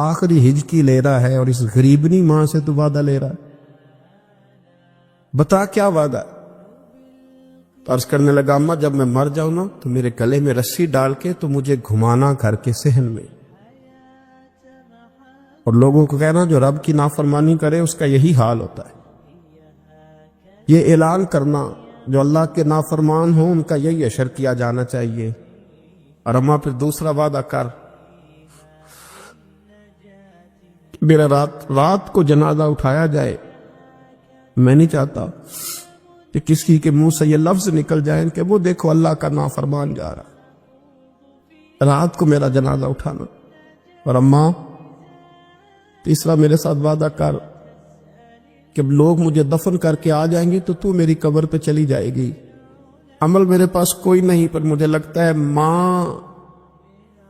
S1: آخری ہجکی لے رہا ہے اور اس غریبنی ماں سے تو وعدہ لے رہا ہے، بتا کیا وعدہ ہے؟ عرض کرنے لگا اماں جب میں مر جاؤں نا تو میرے گلے میں رسی ڈال کے تو مجھے گھمانا گھر کے صحن میں، اور لوگوں کو کہنا جو رب کی نافرمانی کرے اس کا یہی حال ہوتا ہے۔ یہ اعلان کرنا جو اللہ کے نافرمان ہوں ان کا یہی اشر کیا جانا چاہیے۔ اور اماں پھر دوسرا وعدہ کر، میرا رات کو جنازہ اٹھایا جائے، میں نہیں چاہتا کہ کسی کے منہ سے یہ لفظ نکل جائیں کہ وہ دیکھو اللہ کا نافرمان جا رہا، رات کو میرا جنازہ اٹھانا۔ اور اماں تیسرا میرے ساتھ وعدہ کر کہ لوگ مجھے دفن کر کے آ جائیں گے تو میری قبر پہ چلی جائے گی، عمل میرے پاس کوئی نہیں، پر مجھے لگتا ہے ماں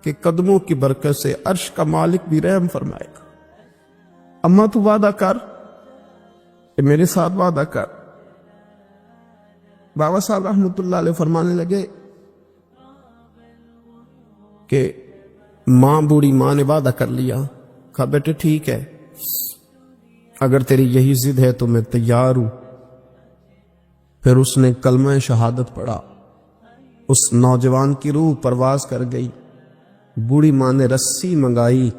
S1: کے قدموں کی برکت سے عرش کا مالک بھی رحم فرمائے گا۔ اماں تو وعدہ کر کہ میرے ساتھ وعدہ کر۔ بابا صاحب رحمۃ اللہ علیہ فرمانے لگے کہ ماں بوڑھی ماں نے وعدہ کر لیا، کہا بیٹے ٹھیک ہے، اگر تیری یہی ضد ہے تو میں تیار ہوں۔ پھر اس نے کلمہ شہادت پڑھا، اس نوجوان کی روح پرواز کر گئی۔ بوڑھی ماں نے رسی منگائی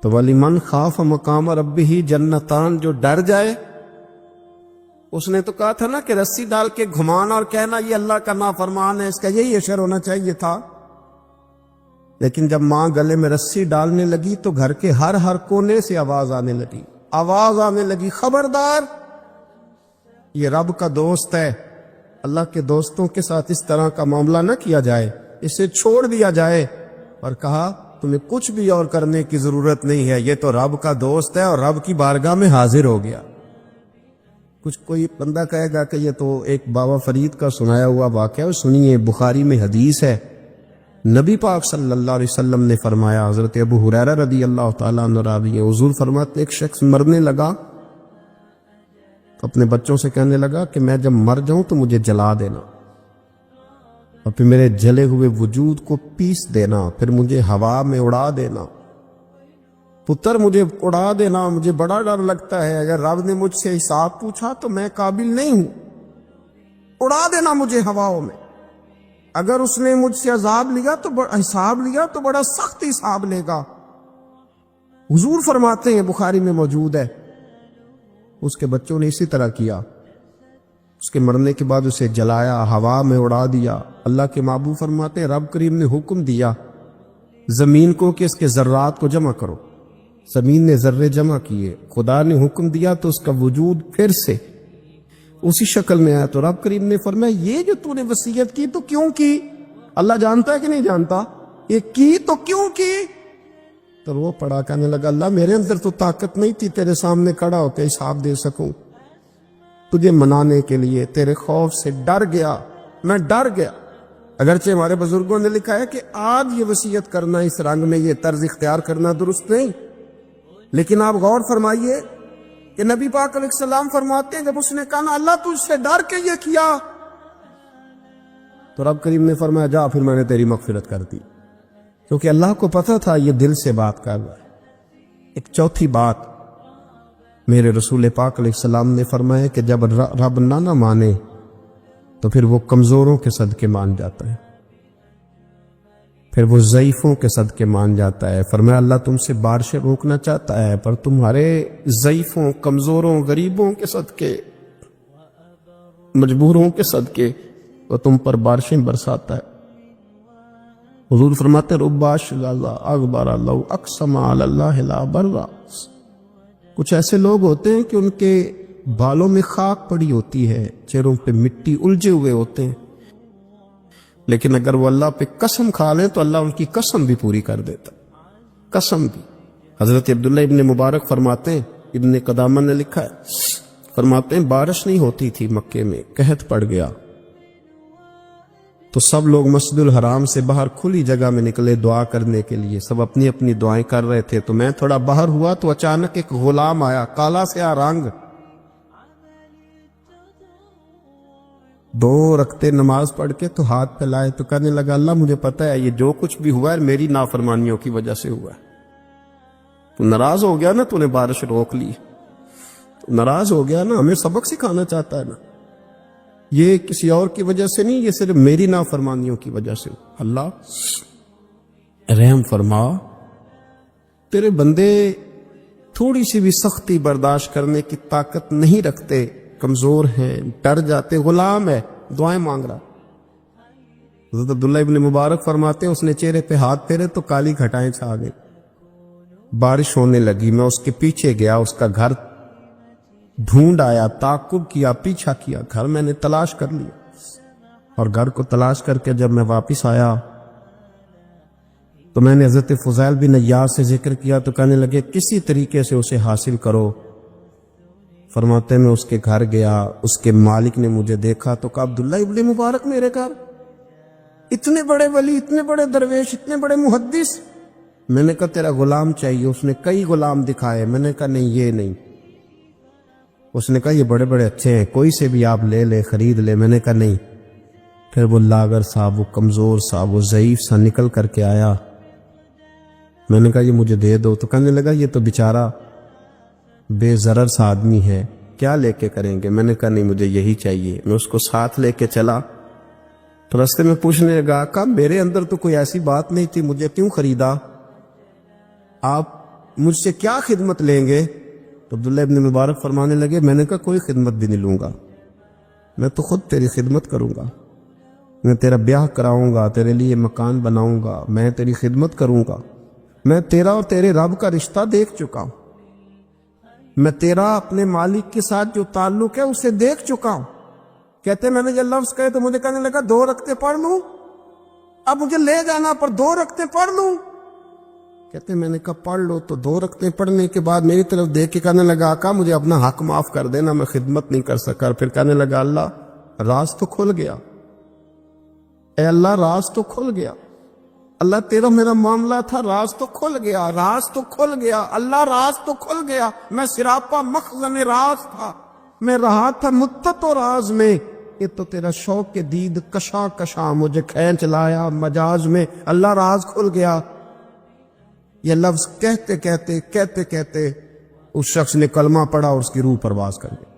S1: تو وَلِمَنْ خَافَ مَقَامَ رَبِّهِ جنتان، جو ڈر جائے، اس نے تو کہا تھا نا کہ رسی ڈال کے گھمانا اور کہنا یہ اللہ کا نافرمان ہے، اس کا یہی اشر ہونا چاہیے تھا۔ لیکن جب ماں گلے میں رسی ڈالنے لگی تو گھر کے ہر کونے سے آواز آنے لگی، خبردار یہ رب کا دوست ہے، اللہ کے دوستوں کے ساتھ اس طرح کا معاملہ نہ کیا جائے، اسے چھوڑ دیا جائے۔ اور کہا تمہیں کچھ بھی اور کرنے کی ضرورت نہیں ہے، یہ تو رب کا دوست ہے اور رب کی بارگاہ میں حاضر ہو گیا۔ کچھ کوئی بندہ کہے گا کہ یہ تو ایک بابا فرید کا سنایا ہوا واقعہ ہے، سنیے بخاری میں حدیث ہے، نبی پاک صلی اللہ علیہ وسلم نے فرمایا، حضرت ابو ہریرہ رضی اللہ تعالیٰ عنہ راوی ہیں، حضور فرماتے ایک شخص مرنے لگا تو اپنے بچوں سے کہنے لگا کہ میں جب مر جاؤں تو مجھے جلا دینا، اور پھر میرے جلے ہوئے وجود کو پیس دینا، پھر مجھے ہوا میں اڑا دینا۔ پتر مجھے اڑا دینا، مجھے بڑا ڈر لگتا ہے، اگر رب نے مجھ سے حساب پوچھا تو میں قابل نہیں ہوں، اڑا دینا مجھے ہواؤں میں۔ اگر اس نے مجھ سے عذاب لیا تو حساب لیا تو بڑا سخت حساب لے گا۔ حضور فرماتے ہیں، بخاری میں موجود ہے، اس کے بچوں نے اسی طرح کیا، اس کے مرنے کے بعد اسے جلایا، ہوا میں اڑا دیا۔ اللہ کے محبوب فرماتے ہیں رب کریم نے حکم دیا زمین کو کہ اس کے ذرات کو جمع کرو، زمین نے ذرے جمع کیے، خدا نے حکم دیا تو اس کا وجود پھر سے اسی شکل میں آیا۔ تو رب کریم نے فرمایا یہ جو تو نے وصیت کی تو کیوں کی؟ اللہ جانتا ہے کہ نہیں جانتا؟ یہ کی تو کیوں کی؟ تو وہ پڑا کہنے لگا اللہ میرے اندر تو طاقت نہیں تھی تیرے سامنے کھڑا ہو کے حساب دے سکوں، تجھے منانے کے لیے تیرے خوف سے ڈر گیا، میں ڈر گیا۔ اگرچہ ہمارے بزرگوں نے لکھا ہے کہ آج یہ وصیت کرنا، اس رنگ میں یہ طرز اختیار کرنا درست نہیں، لیکن آپ غور فرمائیے کہ نبی پاک علیہ السلام فرماتے ہیں جب اس نے کہا نا اللہ تجھ سے ڈر کے یہ کیا، تو رب کریم نے فرمایا جا پھر میں نے تیری مغفرت کر دی، کیونکہ اللہ کو پتہ تھا یہ دل سے بات کر رہا ہے۔ ایک چوتھی بات میرے رسول پاک علیہ السلام نے فرمایا کہ جب رب نہ مانے تو پھر وہ کمزوروں کے صدقے مان جاتا ہے، پھر وہ ضعیفوں کے صدقے مان جاتا ہے۔ فرمایا اللہ تم سے بارشیں روکنا چاہتا ہے پر تمہارے ضعیفوں، کمزوروں، غریبوں کے صدقے، مجبوروں کے صدقے وہ تم پر بارشیں برساتا ہے۔ حضور فرماتے رباش اغبر لو اقسم علی اللہ لا برا، کچھ ایسے لوگ ہوتے ہیں کہ ان کے بالوں میں خاک پڑی ہوتی ہے، چہروں پہ مٹی الجھے ہوئے ہوتے ہیں، لیکن اگر وہ اللہ پہ قسم کھا لیں تو اللہ ان کی قسم بھی پوری کر دیتا، قسم بھی۔ حضرت عبداللہ ابن مبارک فرماتے ہیں، ابن قدامہ نے لکھا ہے، فرماتے ہیں بارش نہیں ہوتی تھی مکے میں، قحط پڑ گیا، تو سب لوگ مسجد الحرام سے باہر کھلی جگہ میں نکلے دعا کرنے کے لیے، سب اپنی اپنی دعائیں کر رہے تھے۔ تو میں تھوڑا باہر ہوا تو اچانک ایک غلام آیا، کالا سیاہ رنگ، 2 رکعتیں نماز پڑھ کے تو ہاتھ پھیلائے تو کہنے لگا اللہ مجھے پتہ ہے یہ جو کچھ بھی ہوا ہے میری نافرمانیوں کی وجہ سے ہوا ہے۔ تو ناراض ہو گیا نا، تو نے بارش روک لی، تو ناراض ہو گیا نا، ہمیں سبق سکھانا چاہتا ہے نا، یہ کسی اور کی وجہ سے نہیں، یہ صرف میری نافرمانیوں کی وجہ سے۔ اللہ رحم فرما، تیرے بندے تھوڑی سی بھی سختی برداشت کرنے کی طاقت نہیں رکھتے، کمزور ہیں، ڈر جاتے، غلام ہے، دعائیں مانگ رہا۔ حضرت عبداللہ ابن مبارک فرماتے ہیں اس نے چہرے پہ ہاتھ پھیرے تو کالی گھٹائیں چھا گئی، بارش ہونے لگی، میں اس کے پیچھے گیا، اس کا گھر ڈھونڈ آیا، تعقب کیا، پیچھا کیا، گھر میں نے تلاش کر لیا، اور گھر کو تلاش کر کے جب میں واپس آیا تو میں نے حضرت فضیل بن عیاض سے ذکر کیا تو کہنے لگے کسی طریقے سے اسے حاصل کرو۔ فرماتے میں اس کے گھر گیا، اس کے مالک نے مجھے دیکھا تو کہا عبداللہ ابن مبارک میرے گھر، اتنے بڑے ولی، اتنے بڑے درویش، اتنے بڑے محدث۔ میں نے کہا تیرا غلام چاہیے، اس نے کئی غلام دکھائے، میں نے کہا نہیں یہ نہیں، اس نے کہا یہ بڑے بڑے اچھے ہیں، کوئی سے بھی آپ لے لے، خرید لے، میں نے کہا نہیں۔ پھر وہ لاغر صاحب، وہ کمزور صاحب، وہ ضعیف سا نکل کر کے آیا، میں نے کہا یہ مجھے دے دو، تو کہنے لگا یہ تو بیچارہ بے ضرر سا آدمی ہے، کیا لے کے کریں گے؟ میں نے کہا نہیں مجھے یہی چاہیے۔ میں اس کو ساتھ لے کے چلا تو راستے میں پوچھنے لگا آقا میرے اندر تو کوئی ایسی بات نہیں تھی، مجھے کیوں خریدا؟ آپ مجھ سے کیا خدمت لیں گے؟ تو عبداللہ ابن مبارک فرمانے لگے میں نے کہا کوئی خدمت بھی نہیں لوں گا، میں تو خود تیری خدمت کروں گا، میں تیرا بیاہ کراؤں گا، تیرے لیے مکان بناؤں گا، میں تیری خدمت کروں گا، میں تیرا اور تیرے رب کا رشتہ دیکھ چکا ہوں، میں تیرا اپنے مالک کے ساتھ جو تعلق ہے اسے دیکھ چکا ہوں۔ کہتے میں نے جب لفظ کہے تو مجھے کہنے لگا 2 رکعتیں پڑھ لوں، اب مجھے لے جانا پر 2 رکعتیں پڑھ لوں؟ کہتے میں نے کہا پڑھ لو۔ تو 2 رکعتیں پڑھنے کے بعد میری طرف دیکھ کے کہنے لگا آقا مجھے اپنا حق معاف کر دینا، میں خدمت نہیں کر سکا۔ پھر کہنے لگا اللہ راز تو کھل گیا، اے اللہ راز تو کھل گیا، اللہ تیرا میرا معاملہ تھا، راز تو کھل گیا، راز تو کھل گیا، اللہ راز تو کھل گیا، میں سراپا مخزن راز تھا، میں رہا تھا مدت و راز میں، یہ تو تیرا شوق کے دید کشاں کشاں مجھے کھینچ لایا مجاز میں، اللہ راز کھل گیا۔ یہ لفظ کہتے کہتے کہتے کہتے اس شخص نے کلمہ پڑھا اور اس کی روح پرواز کر گئی،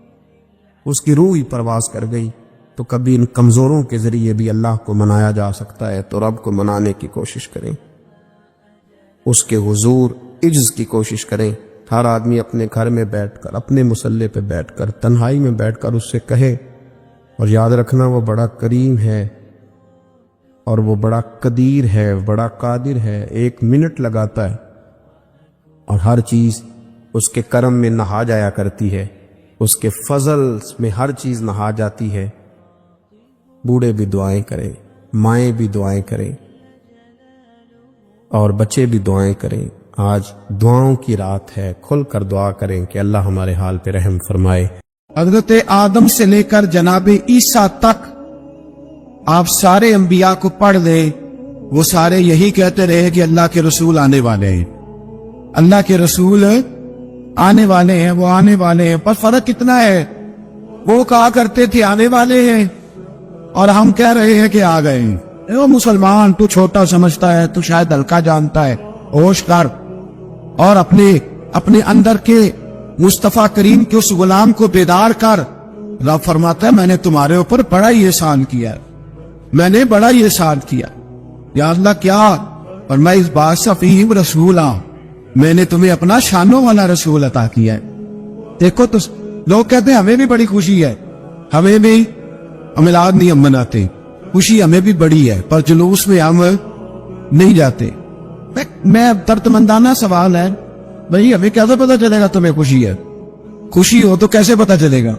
S1: اس کی روح ہی پرواز کر گئی۔ تو کبھی ان کمزوروں کے ذریعے بھی اللہ کو منایا جا سکتا ہے، تو رب کو منانے کی کوشش کریں، اس کے حضور عجز کی کوشش کریں۔ ہر آدمی اپنے گھر میں بیٹھ کر، اپنے مصلے پہ بیٹھ کر، تنہائی میں بیٹھ کر اس سے کہے، اور یاد رکھنا وہ بڑا کریم ہے اور وہ بڑا قدیر ہے، بڑا قادر ہے، 1 منٹ لگاتا ہے اور ہر چیز اس کے کرم میں نہا جایا کرتی ہے، اس کے فضل میں ہر چیز نہا جاتی ہے۔ بوڑھے بھی دعائیں کریں، مائیں بھی دعائیں کریں، اور بچے بھی دعائیں کریں۔ آج دعاؤں کی رات ہے، کھل کر دعا کریں کہ اللہ ہمارے حال پہ رحم فرمائے۔
S2: حضرت آدم سے لے کر جناب عیسیٰ تک آپ سارے انبیاء کو پڑھ لیں، وہ سارے یہی کہتے رہے کہ اللہ کے رسول آنے والے ہیں، اللہ کے رسول آنے والے ہیں، وہ آنے والے ہیں۔ پر فرق کتنا ہے، وہ کہا کرتے تھے آنے والے ہیں اور ہم کہہ رہے ہیں کہ آ گئے ہیں۔ وہ مسلمان تو چھوٹا سمجھتا ہے، تو شاید ہلکا جانتا ہے، ہوش کر اور اپنے اندر کے مصطفیٰ کریم کے اس غلام کو بیدار کر۔ رب فرماتا ہے میں نے تمہارے اوپر بڑا ہی احسان کیا، میں نے بڑا ہی احسان کیا۔ یا اللہ کیا؟ اور میں اس بات سے فیہم رسول ہوں، میں نے تمہیں اپنا شانوں والا رسول عطا کیا ہے۔ دیکھو تو لوگ کہتے ہیں ہمیں بھی بڑی خوشی ہے، ہمیں بھی میلاد نہیں ہم مناتے، خوشی ہمیں بھی بڑی ہے، پر جلوس میں ہم نہیں جاتے۔ میں دردمندانہ سوال ہے بھئی ہمیں کیسے پتا چلے گا تمہیں خوشی ہے؟ خوشی ہو تو کیسے پتا چلے گا؟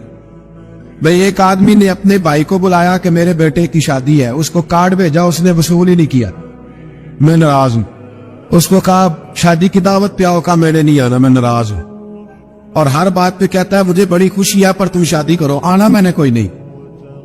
S2: بھئی ایک آدمی نے اپنے بھائی کو بلایا کہ میرے بیٹے کی شادی ہے، اس کو کارڈ بھیجا، اس نے وصول ہی نہیں کیا، میں ناراض ہوں۔ اس کو کہا شادی کی دعوت پہ آؤ، کہا میں نے نہیں آنا، میں ناراض ہوں۔ اور ہر بات پہ کہتا ہے مجھے بڑی خوشی ہے پر تم شادی کرو، آنا میں نے کوئی نہیں۔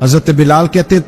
S2: حضرت بلال کہتے